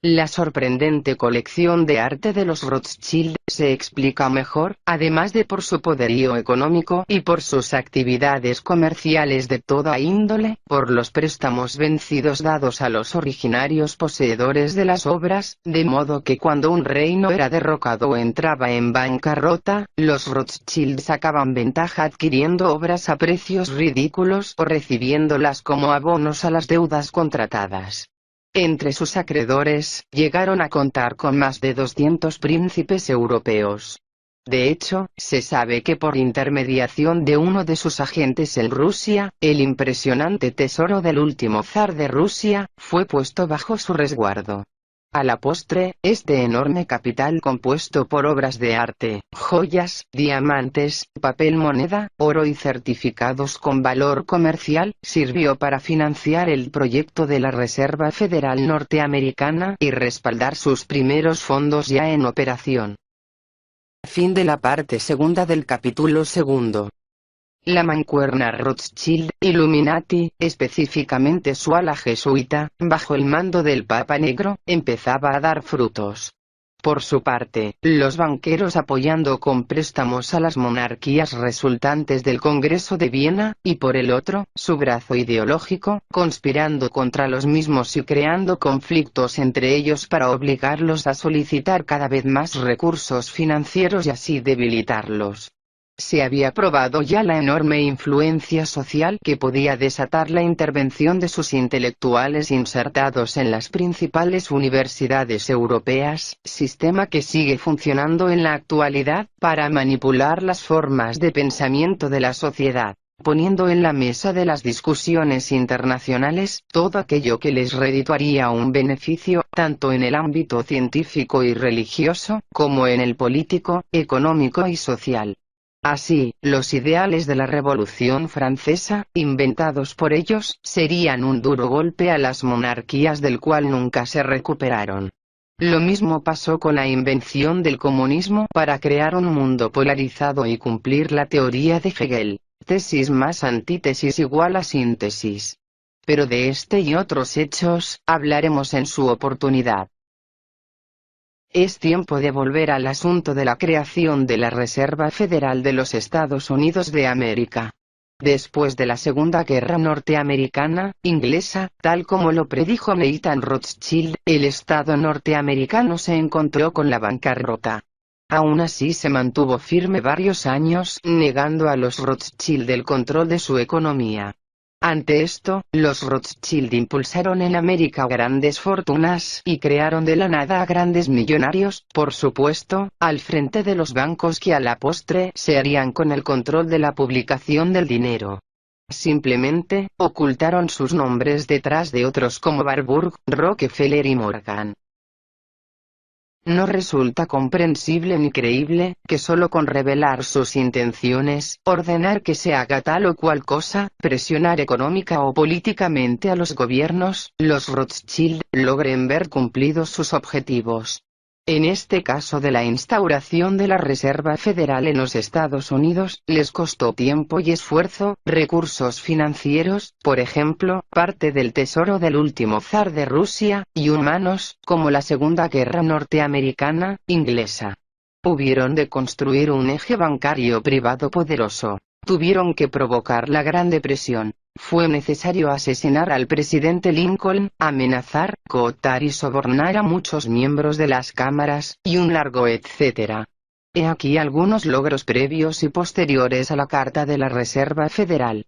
La sorprendente colección de arte de los Rothschild se explica mejor, además de por su poderío económico y por sus actividades comerciales de toda índole, por los préstamos vencidos dados a los originarios poseedores de las obras, de modo que cuando un reino era derrocado o entraba en bancarrota, los Rothschild sacaban ventaja adquiriendo obras a precios ridículos o recibiéndolas como abonos a las deudas contratadas. Entre sus acreedores, llegaron a contar con más de 200 príncipes europeos. De hecho, se sabe que por intermediación de uno de sus agentes en Rusia, el impresionante tesoro del último zar de Rusia, fue puesto bajo su resguardo. A la postre, este enorme capital compuesto por obras de arte, joyas, diamantes, papel moneda, oro y certificados con valor comercial, sirvió para financiar el proyecto de la Reserva Federal Norteamericana y respaldar sus primeros fondos ya en operación. Fin de la parte segunda del capítulo segundo. La mancuerna Rothschild, Illuminati, específicamente su ala jesuita, bajo el mando del Papa Negro, empezaba a dar frutos. Por su parte, los banqueros apoyando con préstamos a las monarquías resultantes del Congreso de Viena, y por el otro, su brazo ideológico, conspirando contra los mismos y creando conflictos entre ellos para obligarlos a solicitar cada vez más recursos financieros y así debilitarlos. Se había probado ya la enorme influencia social que podía desatar la intervención de sus intelectuales insertados en las principales universidades europeas, sistema que sigue funcionando en la actualidad, para manipular las formas de pensamiento de la sociedad, poniendo en la mesa de las discusiones internacionales todo aquello que les redituaría un beneficio, tanto en el ámbito científico y religioso, como en el político, económico y social. Así, los ideales de la Revolución Francesa, inventados por ellos, serían un duro golpe a las monarquías del cual nunca se recuperaron. Lo mismo pasó con la invención del comunismo para crear un mundo polarizado y cumplir la teoría de Hegel, tesis más antítesis igual a síntesis. Pero de este y otros hechos, hablaremos en su oportunidad. Es tiempo de volver al asunto de la creación de la Reserva Federal de los Estados Unidos de América. Después de la Segunda Guerra Norteamericana, inglesa, tal como lo predijo Nathan Rothschild, el Estado norteamericano se encontró con la bancarrota. Aún así se mantuvo firme varios años, negando a los Rothschild el control de su economía. Ante esto, los Rothschild impulsaron en América grandes fortunas y crearon de la nada a grandes millonarios, por supuesto, al frente de los bancos que a la postre se harían con el control de la publicación del dinero. Simplemente, ocultaron sus nombres detrás de otros como Warburg, Rockefeller y Morgan. No resulta comprensible ni creíble, que solo con revelar sus intenciones, ordenar que se haga tal o cual cosa, presionar económica o políticamente a los gobiernos, los Rothschild, logren ver cumplidos sus objetivos. En este caso de la instauración de la Reserva Federal en los Estados Unidos, les costó tiempo y esfuerzo, recursos financieros, por ejemplo, parte del tesoro del último zar de Rusia, y humanos, como la Segunda Guerra Norteamericana, inglesa. Hubieron de construir un eje bancario privado poderoso. Tuvieron que provocar la Gran Depresión. Fue necesario asesinar al presidente Lincoln, amenazar, cooptar y sobornar a muchos miembros de las cámaras, y un largo etcétera. He aquí algunos logros previos y posteriores a la Carta de la Reserva Federal.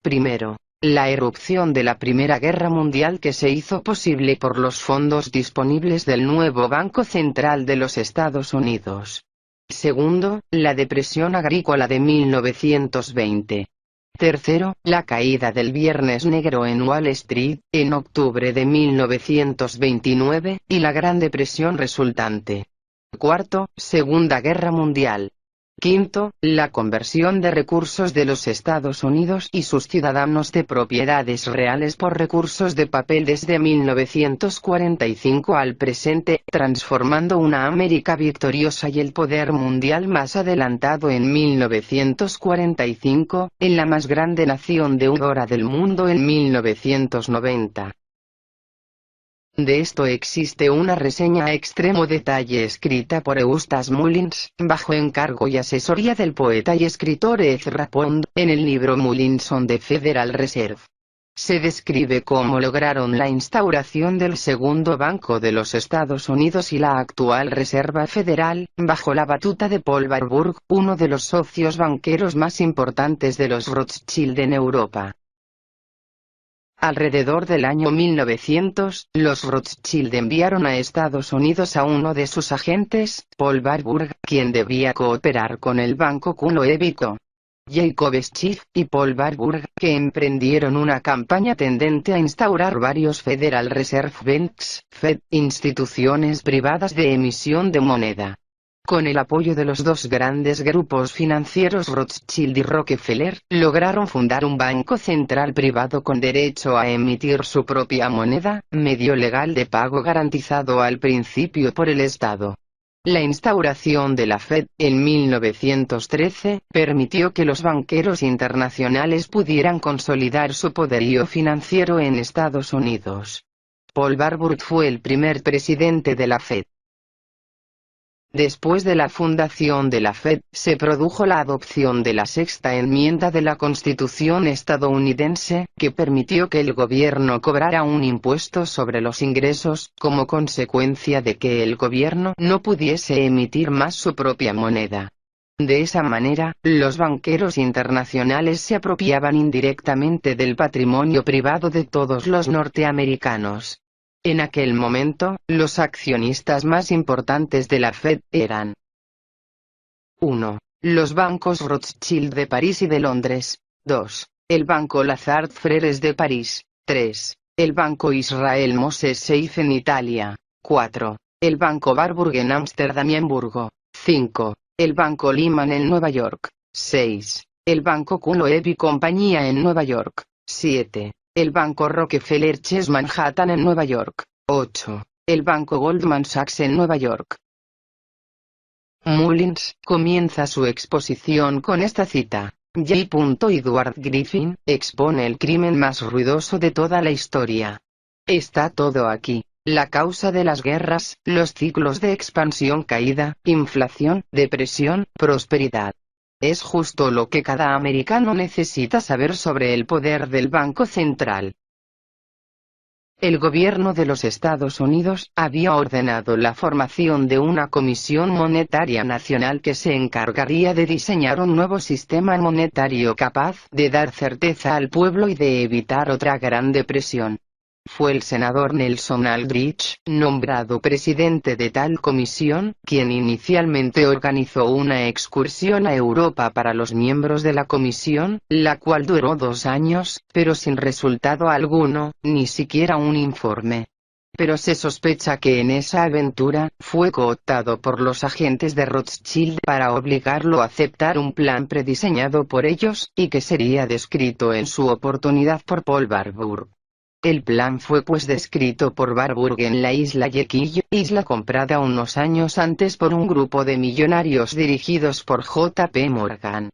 Primero, la erupción de la Primera Guerra Mundial que se hizo posible por los fondos disponibles del nuevo Banco Central de los Estados Unidos. Segundo, la depresión agrícola de 1920. Tercero, la caída del Viernes Negro en Wall Street, en octubre de 1929, y la Gran Depresión resultante. Cuarto, Segunda Guerra Mundial. Quinto, la conversión de recursos de los Estados Unidos y sus ciudadanos de propiedades reales por recursos de papel desde 1945 al presente, transformando una América victoriosa y el poder mundial más adelantado en 1945, en la más grande nación deudora del mundo en 1990. De esto existe una reseña a extremo detalle escrita por Eustace Mullins, bajo encargo y asesoría del poeta y escritor Ezra Pound, en el libro Mullins on the Federal Reserve. Se describe cómo lograron la instauración del segundo Banco de los Estados Unidos y la actual Reserva Federal, bajo la batuta de Paul Warburg, uno de los socios banqueros más importantes de los Rothschild en Europa. Alrededor del año 1900, los Rothschild enviaron a Estados Unidos a uno de sus agentes, Paul Warburg, quien debía cooperar con el banco que lo evitó. Jacob Schiff y Paul Warburg, que emprendieron una campaña tendente a instaurar varios Federal Reserve Banks, Fed, instituciones privadas de emisión de moneda. Con el apoyo de los dos grandes grupos financieros Rothschild y Rockefeller, lograron fundar un banco central privado con derecho a emitir su propia moneda, medio legal de pago garantizado al principio por el Estado. La instauración de la Fed, en 1913, permitió que los banqueros internacionales pudieran consolidar su poderío financiero en Estados Unidos. Paul Warburg fue el primer presidente de la Fed. Después de la fundación de la Fed, se produjo la adopción de la sexta enmienda de la Constitución estadounidense, que permitió que el gobierno cobrara un impuesto sobre los ingresos, como consecuencia de que el gobierno no pudiese emitir más su propia moneda. De esa manera, los banqueros internacionales se apropiaban indirectamente del patrimonio privado de todos los norteamericanos. En aquel momento, los accionistas más importantes de la Fed eran 1. Los bancos Rothschild de París y de Londres. 2. El banco Lazard Freres de París. 3. El banco Israel Moses Seif en Italia. 4. El banco Warburg en Ámsterdam y Hamburgo. 5. El banco Lehman en Nueva York. 6. El banco Loeb y compañía en Nueva York. 7. El banco Rockefeller Chase Manhattan en Nueva York. 8. El banco Goldman Sachs en Nueva York. Mullins comienza su exposición con esta cita. J. Edward Griffin expone el crimen más ruidoso de toda la historia. Está todo aquí. La causa de las guerras, los ciclos de expansión, caída, inflación, depresión, prosperidad. Es justo lo que cada americano necesita saber sobre el poder del Banco Central. El gobierno de los Estados Unidos había ordenado la formación de una Comisión Monetaria Nacional que se encargaría de diseñar un nuevo sistema monetario capaz de dar certeza al pueblo y de evitar otra gran depresión. Fue el senador Nelson Aldrich, nombrado presidente de tal comisión, quien inicialmente organizó una excursión a Europa para los miembros de la comisión, la cual duró 2 años, pero sin resultado alguno, ni siquiera un informe. Pero se sospecha que en esa aventura, fue cooptado por los agentes de Rothschild para obligarlo a aceptar un plan prediseñado por ellos, y que sería descrito en su oportunidad por Paul Warburg. El plan fue pues descrito por Warburg en la isla Jekyll, isla comprada unos años antes por un grupo de millonarios dirigidos por J. P. Morgan.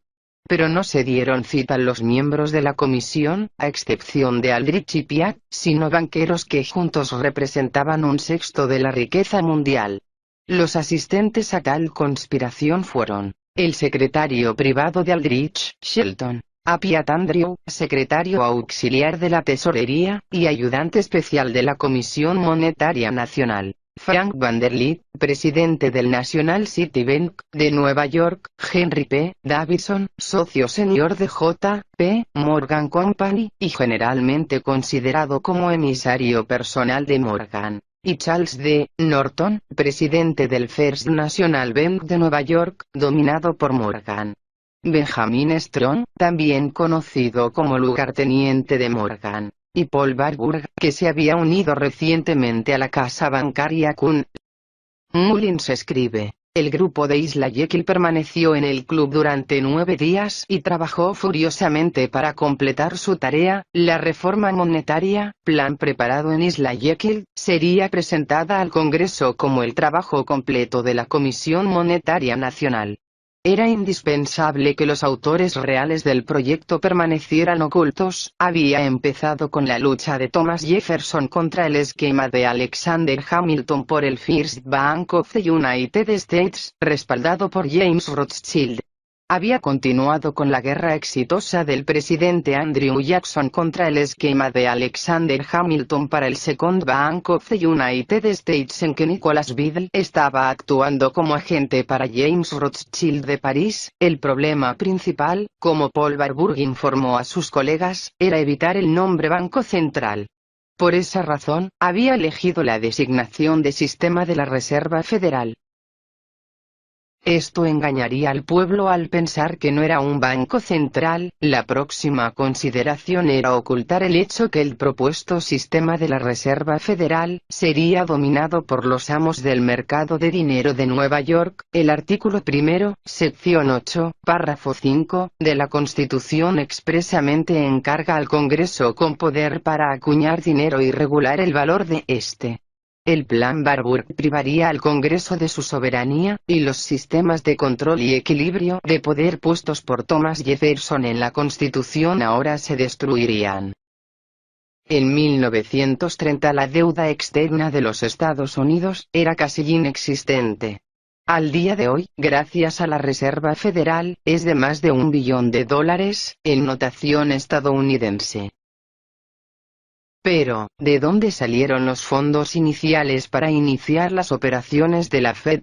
Pero no se dieron cita los miembros de la comisión, a excepción de Aldrich y Piatt, sino banqueros que juntos representaban 1/6 de la riqueza mundial. Los asistentes a tal conspiración fueron el secretario privado de Aldrich, Shelton, A. Piatt Andrew, secretario auxiliar de la Tesorería, y ayudante especial de la Comisión Monetaria Nacional, Frank Vanderlip, presidente del National City Bank, de Nueva York, Henry P. Davidson, socio senior de J. P. Morgan Company, y generalmente considerado como emisario personal de Morgan, y Charles D. Norton, presidente del First National Bank de Nueva York, dominado por Morgan. Benjamin Strong, también conocido como lugarteniente de Morgan, y Paul Warburg, que se había unido recientemente a la casa bancaria Kuhn. Mullins escribe, el grupo de Isla Jekyll permaneció en el club durante 9 días y trabajó furiosamente para completar su tarea. La reforma monetaria, plan preparado en Isla Jekyll, sería presentada al Congreso como el trabajo completo de la Comisión Monetaria Nacional. Era indispensable que los autores reales del proyecto permanecieran ocultos. Había empezado con la lucha de Thomas Jefferson contra el esquema de Alexander Hamilton por el First Bank of the United States, respaldado por James Rothschild. había continuado con la guerra exitosa del presidente Andrew Jackson contra el esquema de Alexander Hamilton para el Second Bank of the United States, en que Nicholas Biddle estaba actuando como agente para James Rothschild de París. El problema principal, como Paul Warburg informó a sus colegas, era evitar el nombre Banco Central. Por esa razón, había elegido la designación de Sistema de la Reserva Federal. Esto engañaría al pueblo al pensar que no era un banco central. La próxima consideración era ocultar el hecho que el propuesto sistema de la Reserva Federal sería dominado por los amos del mercado de dinero de Nueva York. El artículo 1, sección 8, párrafo 5, de la Constitución expresamente encarga al Congreso con poder para acuñar dinero y regular el valor de este. El Plan Warburg privaría al Congreso de su soberanía, y los sistemas de control y equilibrio de poder puestos por Thomas Jefferson en la Constitución ahora se destruirían. En 1930 la deuda externa de los Estados Unidos era casi inexistente. Al día de hoy, gracias a la Reserva Federal, es de más de $1 billón, en notación estadounidense. Pero, ¿de dónde salieron los fondos iniciales para iniciar las operaciones de la Fed?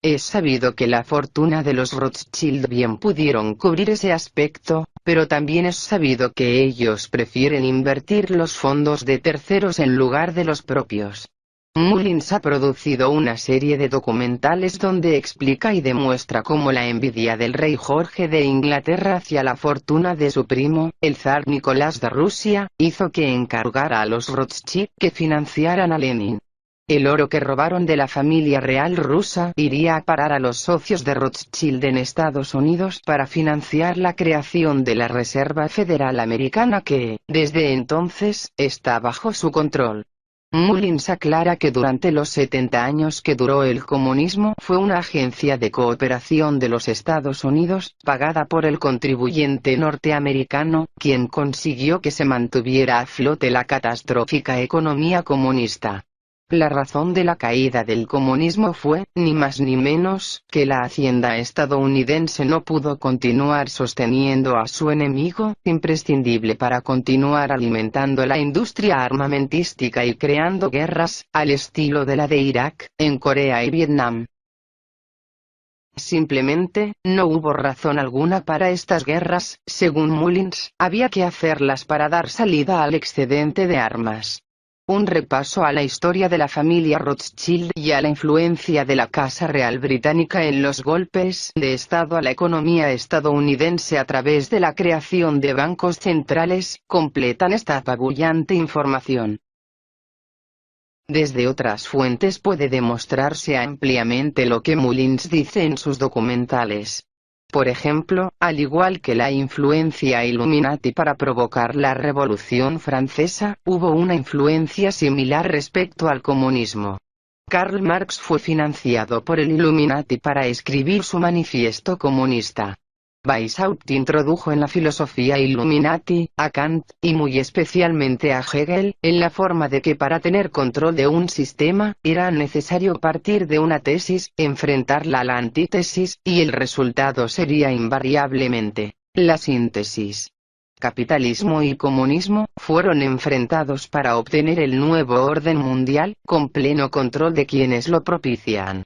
Es sabido que la fortuna de los Rothschild bien pudieron cubrir ese aspecto, pero también es sabido que ellos prefieren invertir los fondos de terceros en lugar de los propios. Mullins ha producido una serie de documentales donde explica y demuestra cómo la envidia del rey Jorge de Inglaterra hacia la fortuna de su primo, el zar Nicolás de Rusia, hizo que encargara a los Rothschild que financiaran a Lenin. El oro que robaron de la familia real rusa iría a parar a los socios de Rothschild en Estados Unidos para financiar la creación de la Reserva Federal Americana que, desde entonces, está bajo su control. Mullins aclara que durante los 70 años que duró el comunismo fue una agencia de cooperación de los Estados Unidos, pagada por el contribuyente norteamericano, quien consiguió que se mantuviera a flote la catastrófica economía comunista. La razón de la caída del comunismo fue, ni más ni menos, que la hacienda estadounidense no pudo continuar sosteniendo a su enemigo, imprescindible para continuar alimentando la industria armamentística y creando guerras, al estilo de la de Irak, en Corea y Vietnam. Simplemente, no hubo razón alguna para estas guerras, según Mullins, había que hacerlas para dar salida al excedente de armas. Un repaso a la historia de la familia Rothschild y a la influencia de la Casa Real Británica en los golpes de Estado a la economía estadounidense a través de la creación de bancos centrales, completan esta apabullante información. Desde otras fuentes puede demostrarse ampliamente lo que Mullins dice en sus documentales. Por ejemplo, al igual que la influencia Illuminati para provocar la Revolución Francesa, hubo una influencia similar respecto al comunismo. Karl Marx fue financiado por el Illuminati para escribir su manifiesto comunista. Weishaupt introdujo en la filosofía Illuminati, a Kant, y muy especialmente a Hegel, en la forma de que para tener control de un sistema, era necesario partir de una tesis, enfrentarla a la antítesis, y el resultado sería invariablemente la síntesis. Capitalismo y comunismo fueron enfrentados para obtener el nuevo orden mundial, con pleno control de quienes lo propician.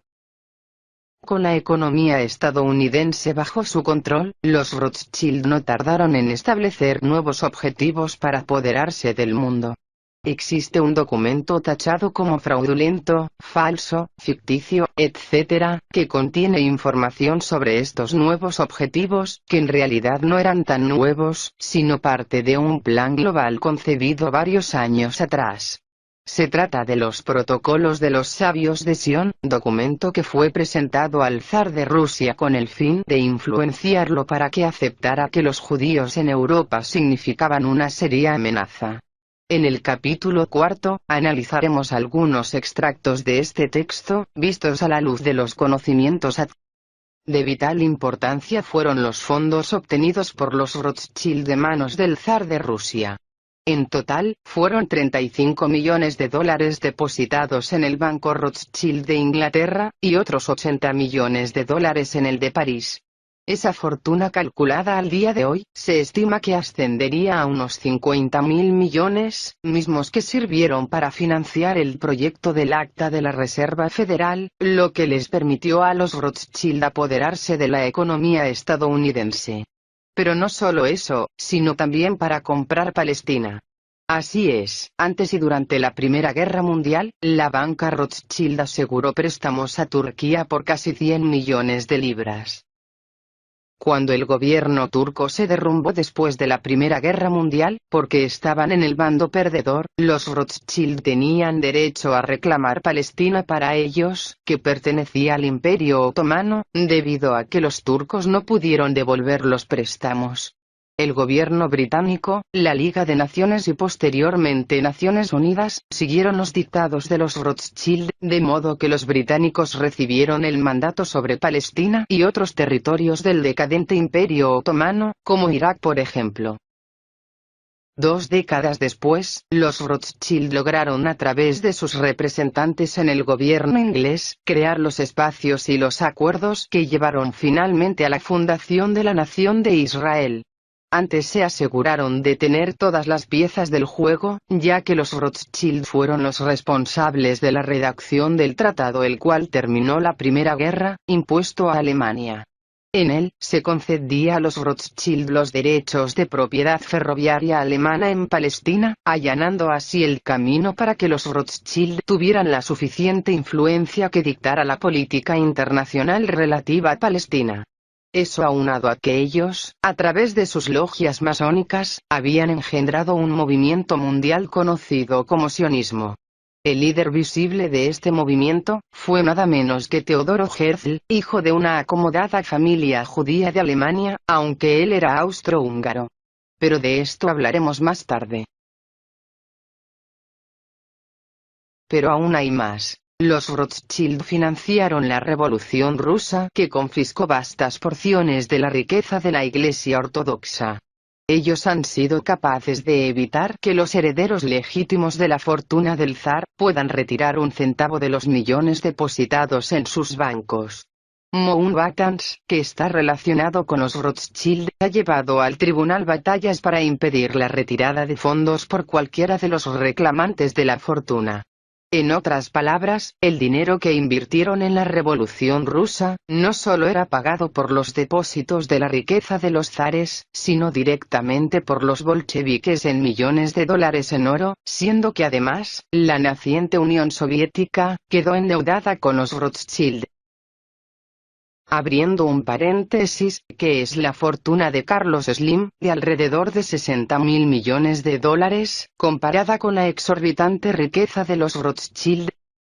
Con la economía estadounidense bajo su control, los Rothschild no tardaron en establecer nuevos objetivos para apoderarse del mundo. Existe un documento tachado como fraudulento, falso, ficticio, etc., que contiene información sobre estos nuevos objetivos, que en realidad no eran tan nuevos, sino parte de un plan global concebido varios años atrás. Se trata de los Protocolos de los Sabios de Sion, documento que fue presentado al zar de Rusia con el fin de influenciarlo para que aceptara que los judíos en Europa significaban una seria amenaza. En el capítulo 4, analizaremos algunos extractos de este texto, vistos a la luz de los conocimientos de vital importancia fueron los fondos obtenidos por los Rothschild de manos del zar de Rusia. En total, fueron $35 millones depositados en el Banco Rothschild de Inglaterra, y otros $80 millones en el de París. Esa fortuna calculada al día de hoy, se estima que ascendería a unos 50.000 millones, mismos que sirvieron para financiar el proyecto del Acta de la Reserva Federal, lo que les permitió a los Rothschild apoderarse de la economía estadounidense. Pero no solo eso, sino también para comprar Palestina. Así es, antes y durante la Primera Guerra Mundial, la banca Rothschild aseguró préstamos a Turquía por casi 100 millones de libras. Cuando el gobierno turco se derrumbó después de la Primera Guerra Mundial, porque estaban en el bando perdedor, los Rothschild tenían derecho a reclamar Palestina para ellos, que pertenecía al Imperio Otomano, debido a que los turcos no pudieron devolver los préstamos. El gobierno británico, la Liga de Naciones y posteriormente Naciones Unidas, siguieron los dictados de los Rothschild, de modo que los británicos recibieron el mandato sobre Palestina y otros territorios del decadente Imperio Otomano, como Irak por ejemplo. 2 décadas después, los Rothschild lograron a través de sus representantes en el gobierno inglés, crear los espacios y los acuerdos que llevaron finalmente a la fundación de la Nación de Israel. Antes se aseguraron de tener todas las piezas del juego, ya que los Rothschild fueron los responsables de la redacción del tratado el cual terminó la Primera Guerra, impuesto a Alemania. En él, se concedía a los Rothschild los derechos de propiedad ferroviaria alemana en Palestina, allanando así el camino para que los Rothschild tuvieran la suficiente influencia que dictara la política internacional relativa a Palestina. Eso aunado a que ellos, a través de sus logias masónicas, habían engendrado un movimiento mundial conocido como sionismo. El líder visible de este movimiento, fue nada menos que Teodoro Herzl, hijo de una acomodada familia judía de Alemania, aunque él era austrohúngaro. Pero de esto hablaremos más tarde. Pero aún hay más. Los Rothschild financiaron la Revolución Rusa, que confiscó vastas porciones de la riqueza de la Iglesia Ortodoxa. Ellos han sido capaces de evitar que los herederos legítimos de la fortuna del zar puedan retirar un centavo de los millones depositados en sus bancos. Mountbatten, que está relacionado con los Rothschild, ha llevado al tribunal batallas para impedir la retirada de fondos por cualquiera de los reclamantes de la fortuna. En otras palabras, el dinero que invirtieron en la Revolución Rusa, no solo era pagado por los depósitos de la riqueza de los zares, sino directamente por los bolcheviques en millones de dólares en oro, siendo que además, la naciente Unión Soviética, quedó endeudada con los Rothschild. Abriendo un paréntesis, que es la fortuna de Carlos Slim, de alrededor de 60.000 millones de dólares, comparada con la exorbitante riqueza de los Rothschild.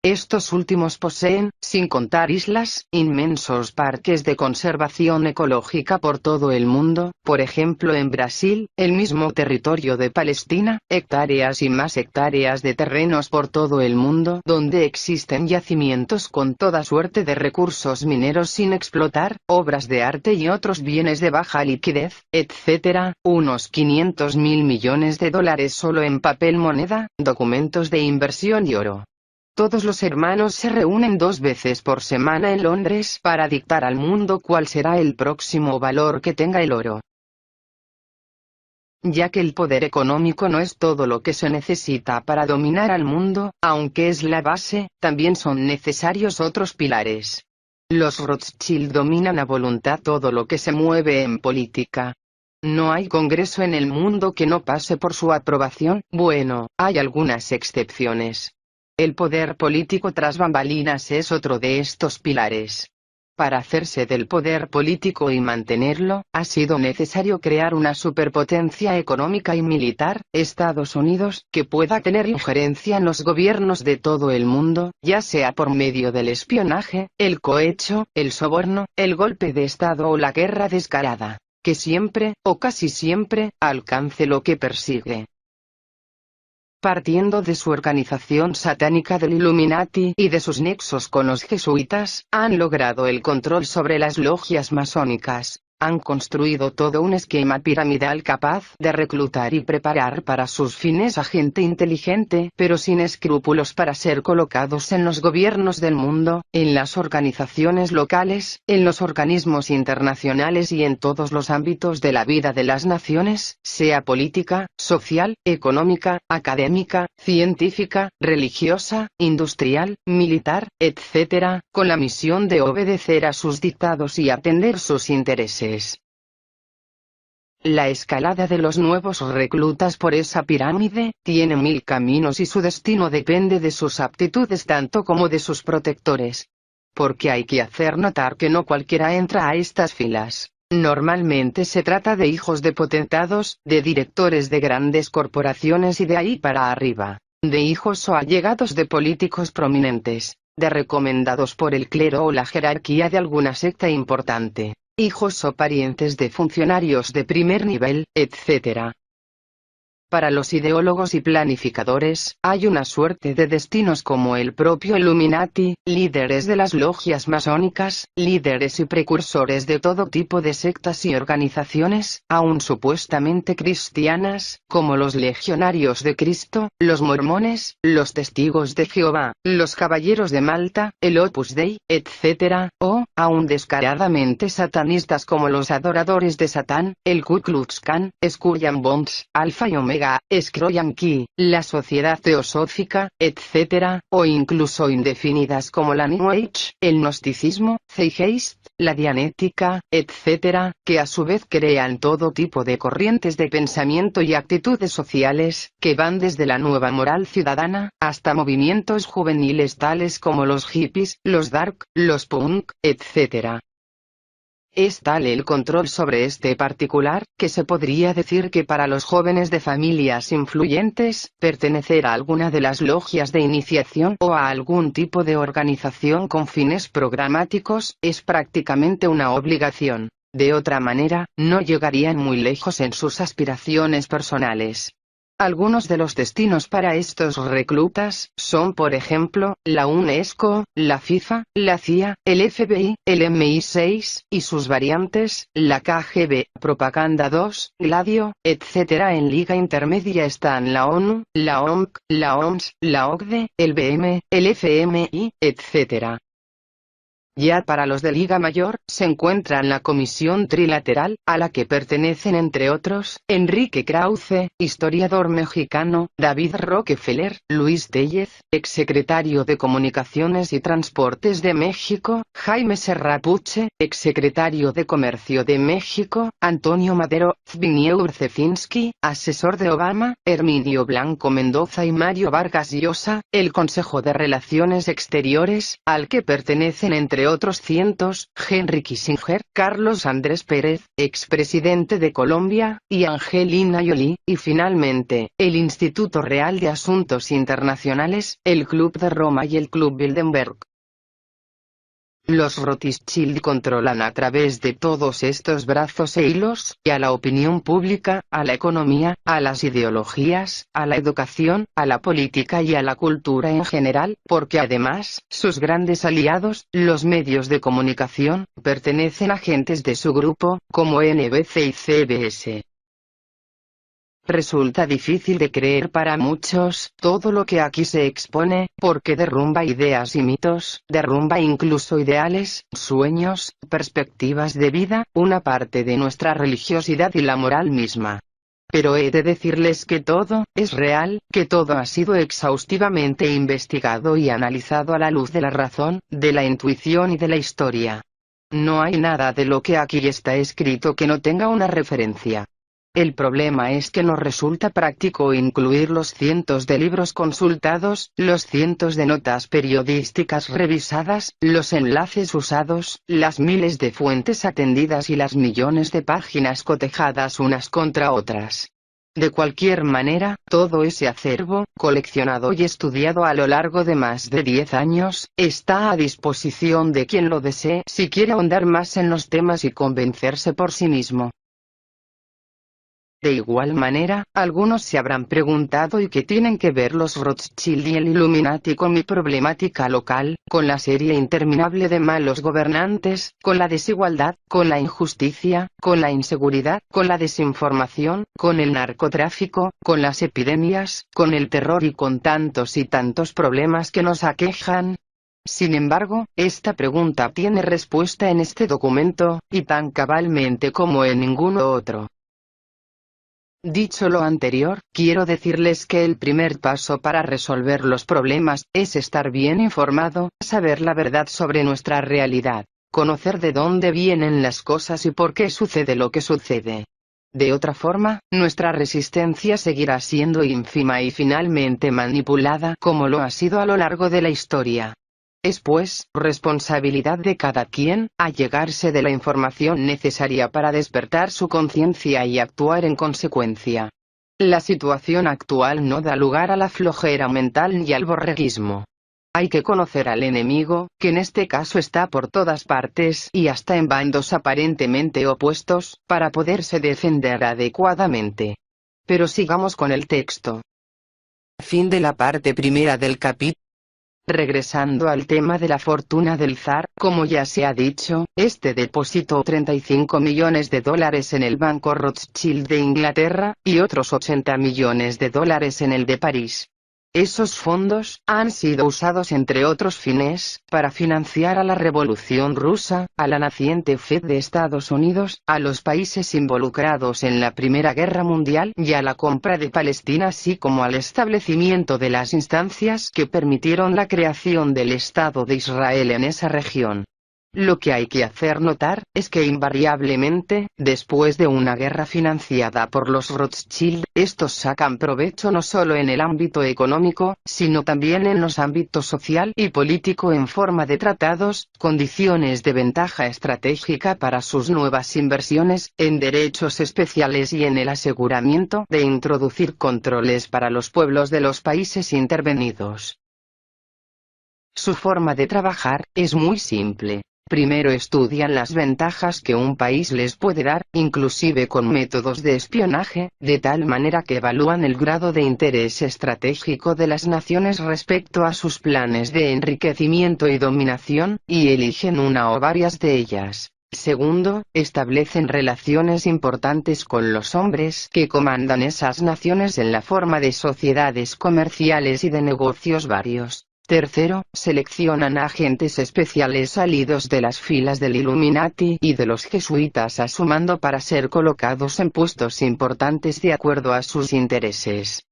Estos últimos poseen, sin contar islas, inmensos parques de conservación ecológica por todo el mundo, por ejemplo en Brasil, el mismo territorio de Palestina, hectáreas y más hectáreas de terrenos por todo el mundo donde existen yacimientos con toda suerte de recursos mineros sin explotar, obras de arte y otros bienes de baja liquidez, etc., unos 500.000 millones de dólares solo en papel moneda, documentos de inversión y oro. Todos los hermanos se reúnen 2 veces por semana en Londres para dictar al mundo cuál será el próximo valor que tenga el oro. Ya que el poder económico no es todo lo que se necesita para dominar al mundo, aunque es la base, también son necesarios otros pilares. Los Rothschild dominan a voluntad todo lo que se mueve en política. No hay congreso en el mundo que no pase por su aprobación, bueno, hay algunas excepciones. El poder político tras bambalinas es otro de estos pilares. Para hacerse del poder político y mantenerlo, ha sido necesario crear una superpotencia económica y militar, Estados Unidos, que pueda tener injerencia en los gobiernos de todo el mundo, ya sea por medio del espionaje, el cohecho, el soborno, el golpe de Estado o la guerra descarada, que siempre, o casi siempre, alcance lo que persigue. Partiendo de su organización satánica del Illuminati y de sus nexos con los jesuitas, han logrado el control sobre las logias masónicas. Han construido todo un esquema piramidal capaz de reclutar y preparar para sus fines a gente inteligente pero sin escrúpulos para ser colocados en los gobiernos del mundo, en las organizaciones locales, en los organismos internacionales y en todos los ámbitos de la vida de las naciones, sea política, social, económica, académica, científica, religiosa, industrial, militar, etc., con la misión de obedecer a sus dictados y atender sus intereses. La escalada de los nuevos reclutas por esa pirámide tiene 1000 caminos y su destino depende de sus aptitudes tanto como de sus protectores. Porque hay que hacer notar que no cualquiera entra a estas filas. Normalmente se trata de hijos de potentados, de directores de grandes corporaciones y de ahí para arriba, de hijos o allegados de políticos prominentes, de recomendados por el clero o la jerarquía de alguna secta importante, hijos o parientes de funcionarios de primer nivel, etc. Para los ideólogos y planificadores, hay una suerte de destinos como el propio Illuminati, líderes de las logias masónicas, líderes y precursores de todo tipo de sectas y organizaciones, aún supuestamente cristianas, como los legionarios de Cristo, los mormones, los testigos de Jehová, los caballeros de Malta, el Opus Dei, etc., o, aún descaradamente satanistas como los adoradores de Satán, el Ku Klux Klan, Skull and Bones, Alfa y Omega, Screw Yankee, la Sociedad Teosófica, etc., o incluso indefinidas como la New Age, el Gnosticismo, Zeitgeist, la Dianética, etc., que a su vez crean todo tipo de corrientes de pensamiento y actitudes sociales, que van desde la nueva moral ciudadana, hasta movimientos juveniles tales como los hippies, los dark, los punk, etc. Es tal el control sobre este particular, que se podría decir que para los jóvenes de familias influyentes, pertenecer a alguna de las logias de iniciación o a algún tipo de organización con fines programáticos, es prácticamente una obligación. De otra manera, no llegarían muy lejos en sus aspiraciones personales. Algunos de los destinos para estos reclutas son por ejemplo, la UNESCO, la FIFA, la CIA, el FBI, el MI6, y sus variantes, la KGB, Propaganda 2, Gladio, etc. En liga intermedia están la ONU, la OMC, la OMS, la OCDE, el BM, el FMI, etc. Ya para los de Liga Mayor, se encuentran la Comisión Trilateral, a la que pertenecen entre otros, Enrique Krause, historiador mexicano, David Rockefeller, Luis Tellez, exsecretario de Comunicaciones y Transportes de México, Jaime Serrapuche, exsecretario de Comercio de México, Antonio Madero, Zbigniew Brzezinski, asesor de Obama, Herminio Blanco Mendoza y Mario Vargas Llosa, el Consejo de Relaciones Exteriores, al que pertenecen entre otros cientos, Henry Kissinger, Carlos Andrés Pérez, expresidente de Colombia, y Angelina Jolie, y finalmente, el Instituto Real de Asuntos Internacionales, el Club de Roma y el Club Bilderberg. Los Rothschild controlan a través de todos estos brazos e hilos, y a la opinión pública, a la economía, a las ideologías, a la educación, a la política y a la cultura en general, porque además, sus grandes aliados, los medios de comunicación, pertenecen a agentes de su grupo, como NBC y CBS. Resulta difícil de creer para muchos, todo lo que aquí se expone, porque derrumba ideas y mitos, derrumba incluso ideales, sueños, perspectivas de vida, una parte de nuestra religiosidad y la moral misma. Pero he de decirles que todo, es real, que todo ha sido exhaustivamente investigado y analizado a la luz de la razón, de la intuición y de la historia. No hay nada de lo que aquí está escrito que no tenga una referencia. El problema es que no resulta práctico incluir los cientos de libros consultados, los cientos de notas periodísticas revisadas, los enlaces usados, las miles de fuentes atendidas y las millones de páginas cotejadas unas contra otras. De cualquier manera, todo ese acervo, coleccionado y estudiado a lo largo de más de 10 años, está a disposición de quien lo desee si quiere ahondar más en los temas y convencerse por sí mismo. De igual manera, algunos se habrán preguntado ¿y qué tienen que ver los Rothschild y el Illuminati con mi problemática local, con la serie interminable de malos gobernantes, con la desigualdad, con la injusticia, con la inseguridad, con la desinformación, con el narcotráfico, con las epidemias, con el terror y con tantos y tantos problemas que nos aquejan? Sin embargo, esta pregunta tiene respuesta en este documento, y tan cabalmente como en ninguno otro. Dicho lo anterior, quiero decirles que el primer paso para resolver los problemas, es estar bien informado, saber la verdad sobre nuestra realidad, conocer de dónde vienen las cosas y por qué sucede lo que sucede. De otra forma, nuestra resistencia seguirá siendo ínfima y finalmente manipulada como lo ha sido a lo largo de la historia. Es pues, responsabilidad de cada quien, allegarse de la información necesaria para despertar su conciencia y actuar en consecuencia. La situación actual no da lugar a la flojera mental ni al borreguismo. Hay que conocer al enemigo, que en este caso está por todas partes y hasta en bandos aparentemente opuestos, para poderse defender adecuadamente. Pero sigamos con el texto. Fin de la parte primera del capítulo. Regresando al tema de la fortuna del zar, como ya se ha dicho, este depositó 35 millones de dólares en el Banco Rothschild de Inglaterra, y otros 80 millones de dólares en el de París. Esos fondos han sido usados entre otros fines, para financiar a la Revolución Rusa, a la naciente Fed de Estados Unidos, a los países involucrados en la Primera Guerra Mundial y a la compra de Palestina, así como al establecimiento de las instancias que permitieron la creación del Estado de Israel en esa región. Lo que hay que hacer notar, es que invariablemente, después de una guerra financiada por los Rothschild, estos sacan provecho no solo en el ámbito económico, sino también en los ámbitos social y político en forma de tratados, condiciones de ventaja estratégica para sus nuevas inversiones, en derechos especiales y en el aseguramiento de introducir controles para los pueblos de los países intervenidos. Su forma de trabajar es muy simple. Primero estudian las ventajas que un país les puede dar, inclusive con métodos de espionaje, de tal manera que evalúan el grado de interés estratégico de las naciones respecto a sus planes de enriquecimiento y dominación, y eligen una o varias de ellas. Segundo, establecen relaciones importantes con los hombres que comandan esas naciones en la forma de sociedades comerciales y de negocios varios. Tercero, seleccionan agentes especiales salidos de las filas del Illuminati y de los jesuitas a su mando para ser colocados en puestos importantes de acuerdo a sus intereses.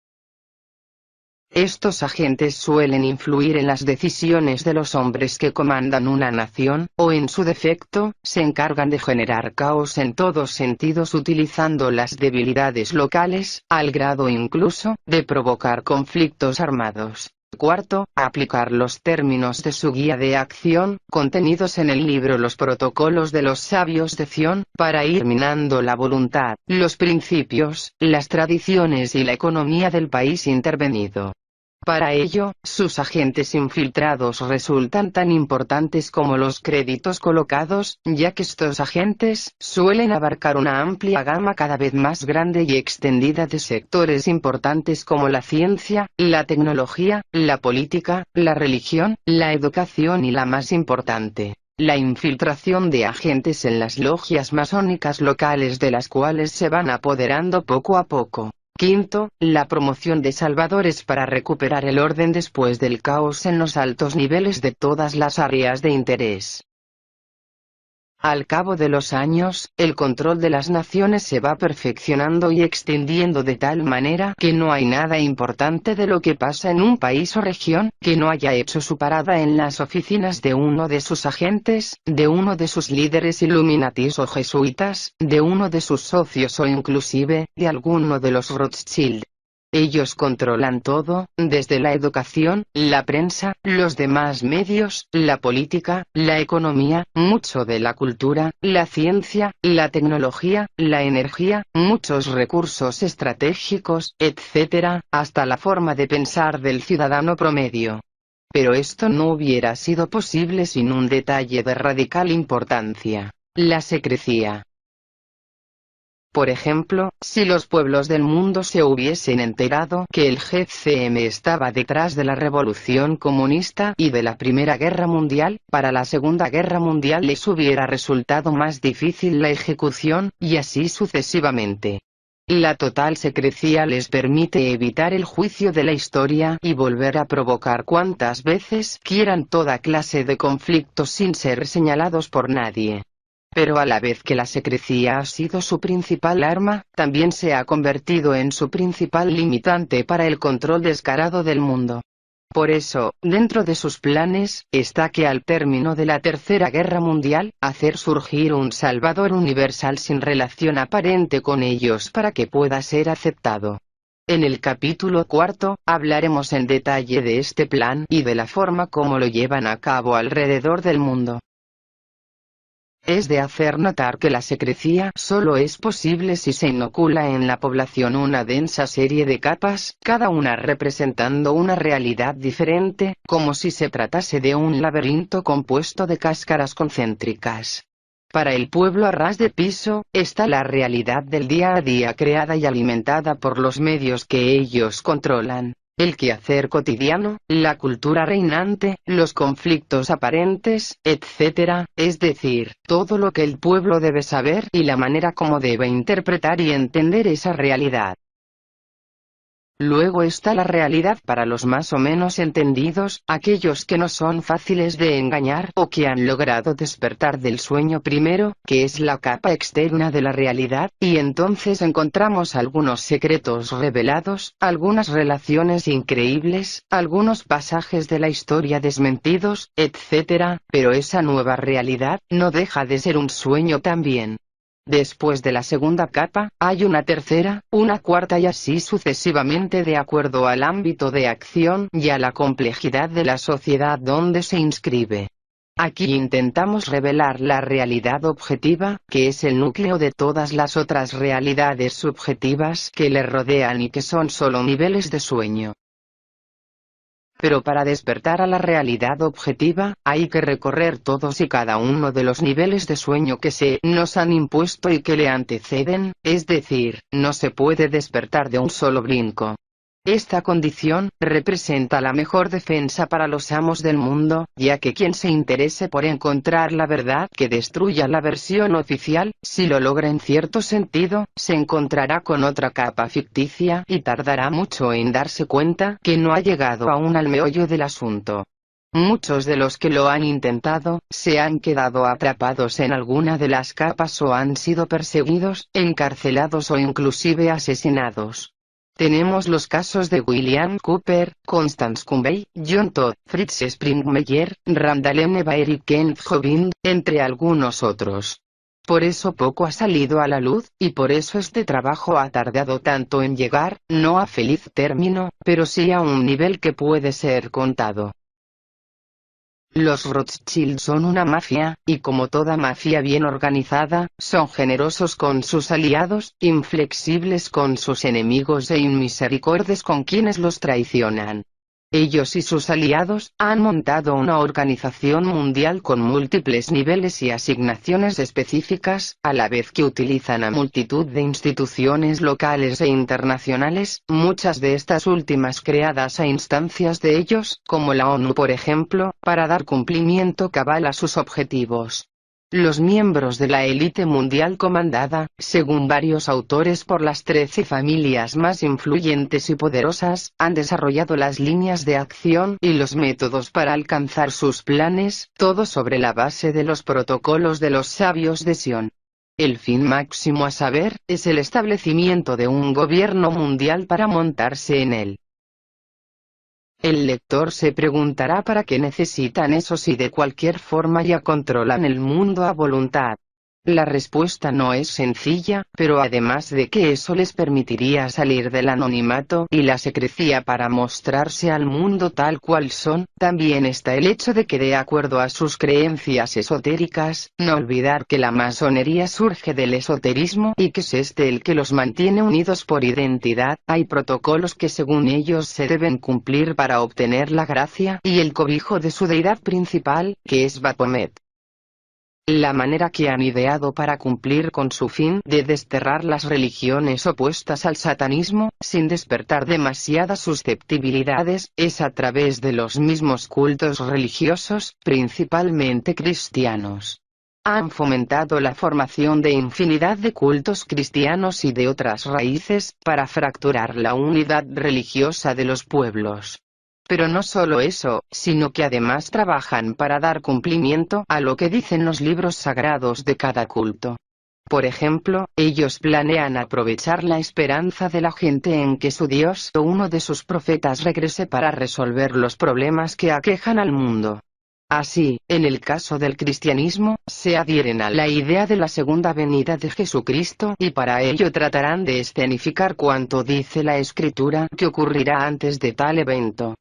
Estos agentes suelen influir en las decisiones de los hombres que comandan una nación, o en su defecto, se encargan de generar caos en todos sentidos utilizando las debilidades locales, al grado incluso, de provocar conflictos armados. Cuarto, aplicar los términos de su guía de acción, contenidos en el libro Los Protocolos de los Sabios de Zion, para ir minando la voluntad, los principios, las tradiciones y la economía del país intervenido. Para ello, sus agentes infiltrados resultan tan importantes como los créditos colocados, ya que estos agentes suelen abarcar una amplia gama cada vez más grande y extendida de sectores importantes como la ciencia, la tecnología, la política, la religión, la educación y la más importante, la infiltración de agentes en las logias masónicas locales de las cuales se van apoderando poco a poco. Quinto, la promoción de salvadores para recuperar el orden después del caos en los altos niveles de todas las áreas de interés. Al cabo de los años, el control de las naciones se va perfeccionando y extendiendo de tal manera que no hay nada importante de lo que pasa en un país o región, que no haya hecho su parada en las oficinas de uno de sus agentes, de uno de sus líderes Illuminatis o jesuitas, de uno de sus socios o inclusive, de alguno de los Rothschild. Ellos controlan todo, desde la educación, la prensa, los demás medios, la política, la economía, mucho de la cultura, la ciencia, la tecnología, la energía, muchos recursos estratégicos, etc., hasta la forma de pensar del ciudadano promedio. Pero esto no hubiera sido posible sin un detalle de radical importancia: la secrecía. Por ejemplo, si los pueblos del mundo se hubiesen enterado que el GCM estaba detrás de la revolución comunista y de la Primera Guerra Mundial, para la Segunda Guerra Mundial les hubiera resultado más difícil la ejecución, y así sucesivamente. La total secrecía les permite evitar el juicio de la historia y volver a provocar cuantas veces quieran toda clase de conflictos sin ser señalados por nadie. Pero a la vez que la secrecía ha sido su principal arma, también se ha convertido en su principal limitante para el control descarado del mundo. Por eso, dentro de sus planes, está que al término de la Tercera Guerra Mundial, hacer surgir un Salvador universal sin relación aparente con ellos para que pueda ser aceptado. En el capítulo 4, hablaremos en detalle de este plan y de la forma como lo llevan a cabo alrededor del mundo. Es de hacer notar que la secrecía solo es posible si se inocula en la población una densa serie de capas, cada una representando una realidad diferente, como si se tratase de un laberinto compuesto de cáscaras concéntricas. Para el pueblo a ras de piso, está la realidad del día a día creada y alimentada por los medios que ellos controlan. El quehacer cotidiano, la cultura reinante, los conflictos aparentes, etc., es decir, todo lo que el pueblo debe saber y la manera como debe interpretar y entender esa realidad. Luego está la realidad para los más o menos entendidos, aquellos que no son fáciles de engañar o que han logrado despertar del sueño primero, que es la capa externa de la realidad, y entonces encontramos algunos secretos revelados, algunas relaciones increíbles, algunos pasajes de la historia desmentidos, etc., pero esa nueva realidad no deja de ser un sueño también. Después de la segunda capa, hay una tercera, una cuarta y así sucesivamente de acuerdo al ámbito de acción y a la complejidad de la sociedad donde se inscribe. Aquí intentamos revelar la realidad objetiva, que es el núcleo de todas las otras realidades subjetivas que le rodean y que son solo niveles de sueño. Pero para despertar a la realidad objetiva, hay que recorrer todos y cada uno de los niveles de sueño que se nos han impuesto y que le anteceden, es decir, no se puede despertar de un solo brinco. Esta condición representa la mejor defensa para los amos del mundo, ya que quien se interese por encontrar la verdad que destruya la versión oficial, si lo logra en cierto sentido, se encontrará con otra capa ficticia y tardará mucho en darse cuenta que no ha llegado aún al meollo del asunto. Muchos de los que lo han intentado, se han quedado atrapados en alguna de las capas o han sido perseguidos, encarcelados o inclusive asesinados. Tenemos los casos de William Cooper, Constance Cumbey, John Todd, Fritz Springmeier, Randall N. Baer y Kenneth Hovind, entre algunos otros. Por eso poco ha salido a la luz, y por eso este trabajo ha tardado tanto en llegar, no a feliz término, pero sí a un nivel que puede ser contado. Los Rothschild son una mafia, y como toda mafia bien organizada, son generosos con sus aliados, inflexibles con sus enemigos e inmisericordios con quienes los traicionan. Ellos y sus aliados han montado una organización mundial con múltiples niveles y asignaciones específicas, a la vez que utilizan a multitud de instituciones locales e internacionales, muchas de estas últimas creadas a instancias de ellos, como la ONU por ejemplo, para dar cumplimiento cabal a sus objetivos. Los miembros de la élite mundial comandada, según varios autores por las 13 familias más influyentes y poderosas, han desarrollado las líneas de acción y los métodos para alcanzar sus planes, todo sobre la base de los protocolos de los sabios de Sion. El fin máximo a saber, es el establecimiento de un gobierno mundial para montarse en él. El lector se preguntará para qué necesitan eso si de cualquier forma ya controlan el mundo a voluntad. La respuesta no es sencilla, pero además de que eso les permitiría salir del anonimato y la secrecía para mostrarse al mundo tal cual son, también está el hecho de que de acuerdo a sus creencias esotéricas, no olvidar que la masonería surge del esoterismo y que es este el que los mantiene unidos por identidad, hay protocolos que según ellos se deben cumplir para obtener la gracia y el cobijo de su deidad principal, que es Baphomet. La manera que han ideado para cumplir con su fin de desterrar las religiones opuestas al satanismo, sin despertar demasiadas susceptibilidades, es a través de los mismos cultos religiosos, principalmente cristianos. Han fomentado la formación de infinidad de cultos cristianos y de otras raíces, para fracturar la unidad religiosa de los pueblos. Pero no solo eso, sino que además trabajan para dar cumplimiento a lo que dicen los libros sagrados de cada culto. Por ejemplo, ellos planean aprovechar la esperanza de la gente en que su Dios o uno de sus profetas regrese para resolver los problemas que aquejan al mundo. Así, en el caso del cristianismo, se adhieren a la idea de la segunda venida de Jesucristo y para ello tratarán de escenificar cuanto dice la Escritura que ocurrirá antes de tal evento.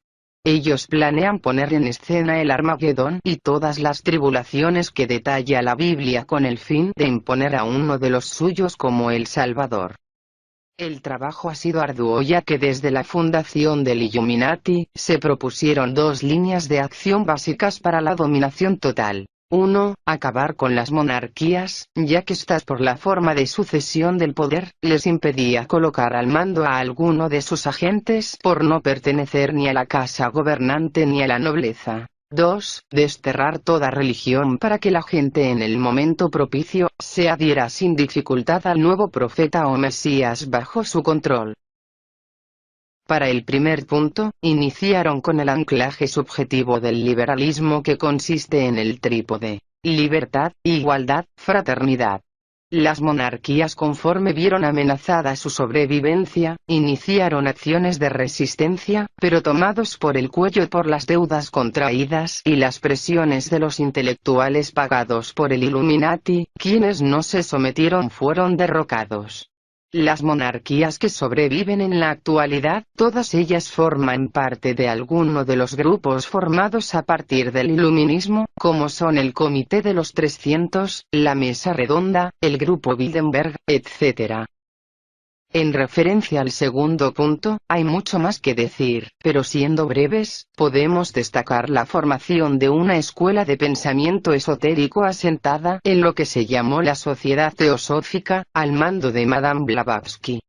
Ellos planean poner en escena el Armagedón y todas las tribulaciones que detalla la Biblia con el fin de imponer a uno de los suyos como el Salvador. El trabajo ha sido arduo ya que desde la fundación del Illuminati, se propusieron dos líneas de acción básicas para la dominación total. 1. Acabar con las monarquías, ya que estas por la forma de sucesión del poder, les impedía colocar al mando a alguno de sus agentes por no pertenecer ni a la casa gobernante ni a la nobleza. 2. Desterrar toda religión para que la gente en el momento propicio, se adhiera sin dificultad al nuevo profeta o Mesías bajo su control. Para el primer punto, iniciaron con el anclaje subjetivo del liberalismo que consiste en el trípode: libertad, igualdad, fraternidad. Las monarquías, conforme vieron amenazada su sobrevivencia, iniciaron acciones de resistencia, pero tomados por el cuello por las deudas contraídas y las presiones de los intelectuales pagados por el Illuminati, quienes no se sometieron fueron derrocados. Las monarquías que sobreviven en la actualidad, todas ellas forman parte de alguno de los grupos formados a partir del iluminismo, como son el Comité de los 300, la Mesa Redonda, el Grupo Bilderberg, etc. En referencia al segundo punto, hay mucho más que decir, pero siendo breves, podemos destacar la formación de una escuela de pensamiento esotérico asentada en lo que se llamó la Sociedad Teosófica, al mando de Madame Blavatsky.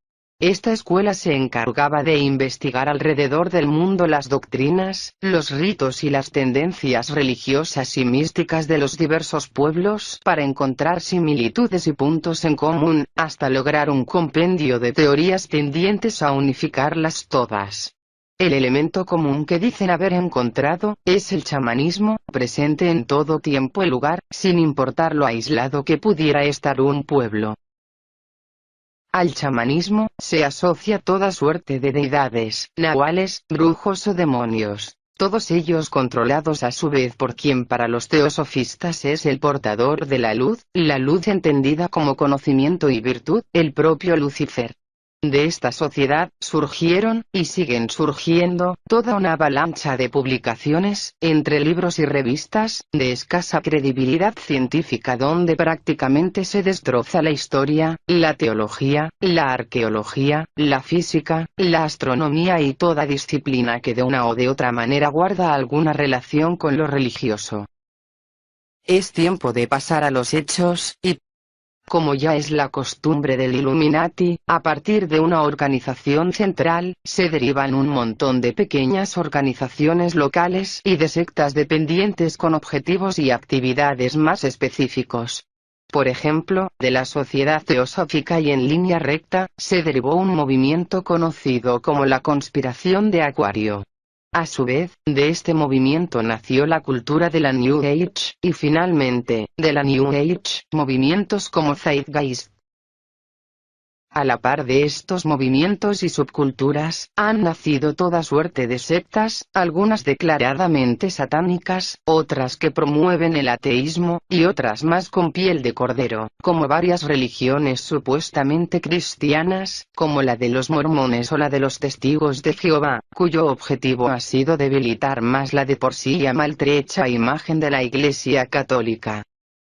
Esta escuela se encargaba de investigar alrededor del mundo las doctrinas, los ritos y las tendencias religiosas y místicas de los diversos pueblos para encontrar similitudes y puntos en común, hasta lograr un compendio de teorías tendientes a unificarlas todas. El elemento común que dicen haber encontrado, es el chamanismo, presente en todo tiempo y lugar, sin importar lo aislado que pudiera estar un pueblo. Al chamanismo, se asocia toda suerte de deidades, nahuales, brujos o demonios, todos ellos controlados a su vez por quien para los teosofistas es el portador de la luz entendida como conocimiento y virtud, el propio Lucifer. De esta sociedad, surgieron, y siguen surgiendo, toda una avalancha de publicaciones, entre libros y revistas, de escasa credibilidad científica donde prácticamente se destroza la historia, la teología, la arqueología, la física, la astronomía y toda disciplina que de una o de otra manera guarda alguna relación con lo religioso. Es tiempo de pasar a los hechos, y como ya es la costumbre del Illuminati, a partir de una organización central, se derivan un montón de pequeñas organizaciones locales y de sectas dependientes con objetivos y actividades más específicos. Por ejemplo, de la Sociedad Teosófica y en línea recta, se derivó un movimiento conocido como la conspiración de Acuario. A su vez, de este movimiento nació la cultura de la New Age, y finalmente, de la New Age, movimientos como Zeitgeist. A la par de estos movimientos y subculturas, han nacido toda suerte de sectas, algunas declaradamente satánicas, otras que promueven el ateísmo, y otras más con piel de cordero, como varias religiones supuestamente cristianas, como la de los mormones o la de los testigos de Jehová, cuyo objetivo ha sido debilitar más la de por sí ya maltrecha imagen de la Iglesia Católica.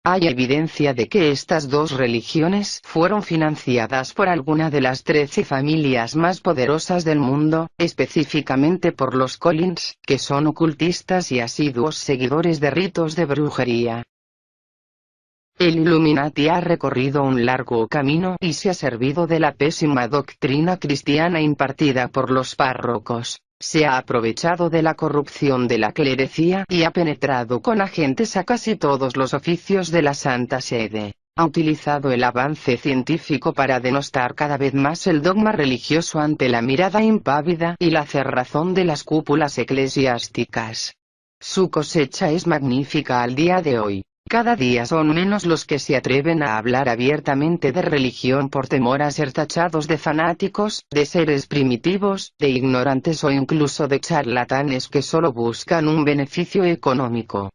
Hay evidencia de que estas dos religiones fueron financiadas por alguna de las 13 familias más poderosas del mundo, específicamente por los Collins, que son ocultistas y asiduos seguidores de ritos de brujería. El Illuminati ha recorrido un largo camino y se ha servido de la pésima doctrina cristiana impartida por los párrocos. Se ha aprovechado de la corrupción de la clerecía y ha penetrado con agentes a casi todos los oficios de la Santa Sede. Ha utilizado el avance científico para denostar cada vez más el dogma religioso ante la mirada impávida y la cerrazón de las cúpulas eclesiásticas. Su cosecha es magnífica al día de hoy. Cada día son menos los que se atreven a hablar abiertamente de religión por temor a ser tachados de fanáticos, de seres primitivos, de ignorantes o incluso de charlatanes que solo buscan un beneficio económico.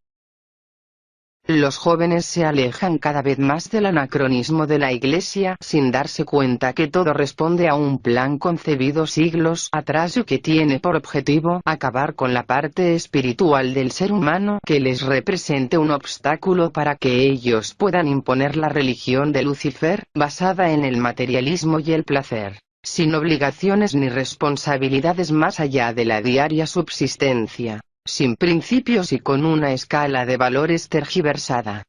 Los jóvenes se alejan cada vez más del anacronismo de la Iglesia sin darse cuenta que todo responde a un plan concebido siglos atrás y que tiene por objetivo acabar con la parte espiritual del ser humano que les represente un obstáculo para que ellos puedan imponer la religión de Lucifer, basada en el materialismo y el placer, sin obligaciones ni responsabilidades más allá de la diaria subsistencia, sin principios y con una escala de valores tergiversada.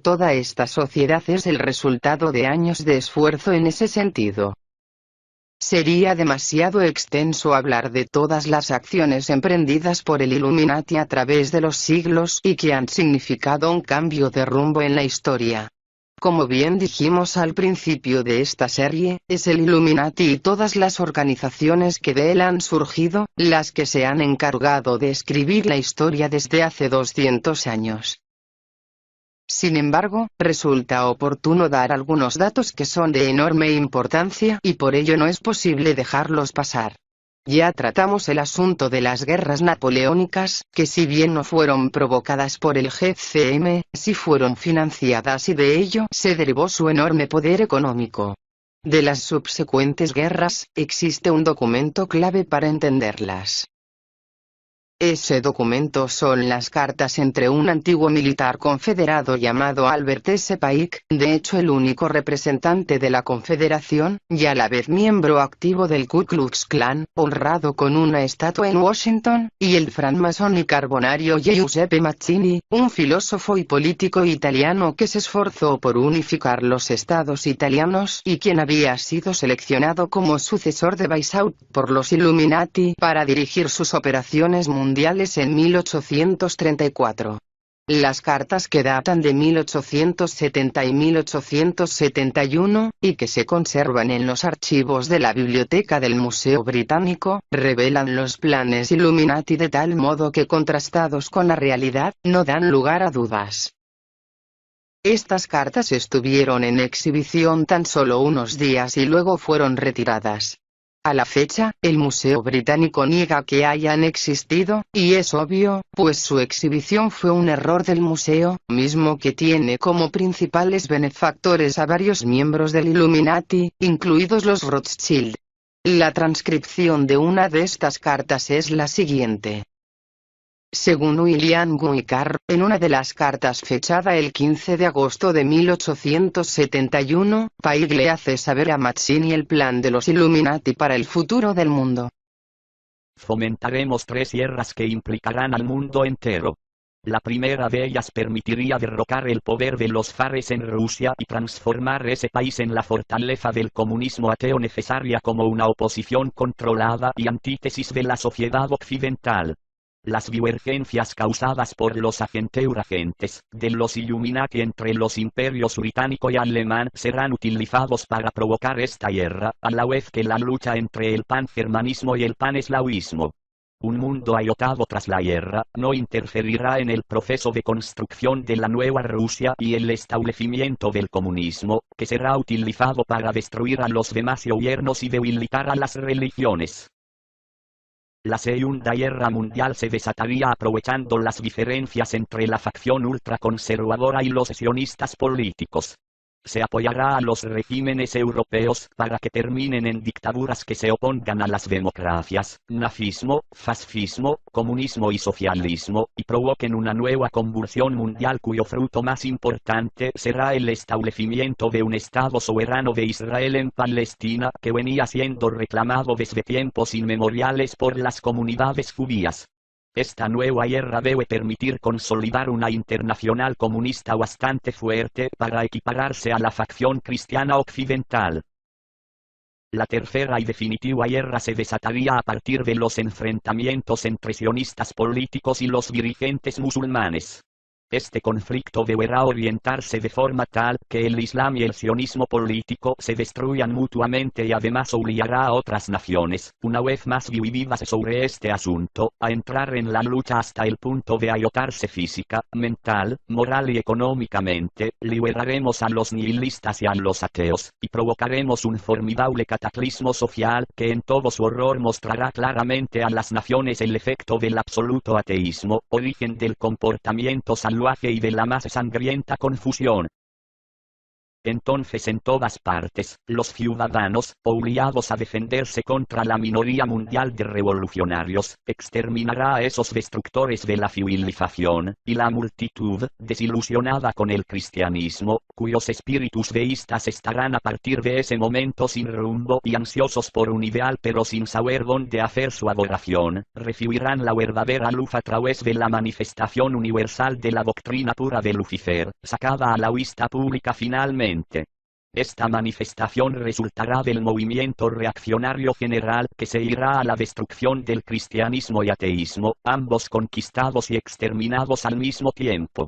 Toda esta sociedad es el resultado de años de esfuerzo en ese sentido. Sería demasiado extenso hablar de todas las acciones emprendidas por el Illuminati a través de los siglos y que han significado un cambio de rumbo en la historia. Como bien dijimos al principio de esta serie, es el Illuminati y todas las organizaciones que de él han surgido, las que se han encargado de escribir la historia desde hace 200 años. Sin embargo, resulta oportuno dar algunos datos que son de enorme importancia y por ello no es posible dejarlos pasar. Ya tratamos el asunto de las guerras napoleónicas, que si bien no fueron provocadas por el GCM, sí fueron financiadas y de ello se derivó su enorme poder económico. De las subsecuentes guerras, existe un documento clave para entenderlas. Ese documento son las cartas entre un antiguo militar confederado llamado Albert S. Pike, de hecho el único representante de la confederación, y a la vez miembro activo del Ku Klux Klan, honrado con una estatua en Washington, y el francmasón y carbonario Giuseppe Mazzini, un filósofo y político italiano que se esforzó por unificar los estados italianos y quien había sido seleccionado como sucesor de Weishaupt por los Illuminati para dirigir sus operaciones mundiales en 1834. Las cartas que datan de 1870 y 1871, y que se conservan en los archivos de la biblioteca del Museo Británico, revelan los planes Illuminati de tal modo que contrastados con la realidad, no dan lugar a dudas. Estas cartas estuvieron en exhibición tan solo unos días y luego fueron retiradas. A la fecha, el Museo Británico niega que hayan existido, y es obvio, pues su exhibición fue un error del museo, mismo que tiene como principales benefactores a varios miembros del Illuminati, incluidos los Rothschild. La transcripción de una de estas cartas es la siguiente. Según William Guicar, en una de las cartas fechada el 15 de agosto de 1871, Pike le hace saber a Mazzini el plan de los Illuminati para el futuro del mundo. Fomentaremos 3 guerras que implicarán al mundo entero. La primera de ellas permitiría derrocar el poder de los zares en Rusia y transformar ese país en la fortaleza del comunismo ateo necesaria como una oposición controlada y antítesis de la sociedad occidental. Las divergencias causadas por los agentes de los Illuminati entre los imperios británico y alemán serán utilizados para provocar esta guerra, a la vez que la lucha entre el pangermanismo y el paneslavismo. Un mundo ayotado tras la guerra no interferirá en el proceso de construcción de la nueva Rusia y el establecimiento del comunismo, que será utilizado para destruir a los demás gobiernos y debilitar a las religiones. La Segunda Guerra Mundial se desataría aprovechando las diferencias entre la facción ultraconservadora y los sionistas políticos. Se apoyará a los regímenes europeos para que terminen en dictaduras que se opongan a las democracias, nazismo, fascismo, comunismo y socialismo, y provoquen una nueva convulsión mundial cuyo fruto más importante será el establecimiento de un Estado soberano de Israel en Palestina que venía siendo reclamado desde tiempos inmemoriales por las comunidades judías. Esta nueva guerra debe permitir consolidar una internacional comunista bastante fuerte para equipararse a la facción cristiana occidental. La tercera y definitiva guerra se desataría a partir de los enfrentamientos entre sionistas políticos y los dirigentes musulmanes. Este conflicto deberá orientarse de forma tal que el Islam y el sionismo político se destruyan mutuamente y además obligará a otras naciones, una vez más divididas sobre este asunto, a entrar en la lucha hasta el punto de agotarse física, mental, moral y económicamente. Liberaremos a los nihilistas y a los ateos, y provocaremos un formidable cataclismo social que en todo su horror mostrará claramente a las naciones el efecto del absoluto ateísmo, origen del comportamiento salvaje y de la más sangrienta confusión. Entonces en todas partes, los ciudadanos, obligados a defenderse contra la minoría mundial de revolucionarios, exterminará a esos destructores de la civilización, y la multitud, desilusionada con el cristianismo, cuyos espíritus deístas estarán a partir de ese momento sin rumbo y ansiosos por un ideal pero sin saber dónde hacer su adoración, recibirán la verdadera luz a través de la manifestación universal de la doctrina pura de Lucifer, sacada a la vista pública finalmente. Esta manifestación resultará del movimiento reaccionario general que se irá a la destrucción del cristianismo y ateísmo, ambos conquistados y exterminados al mismo tiempo.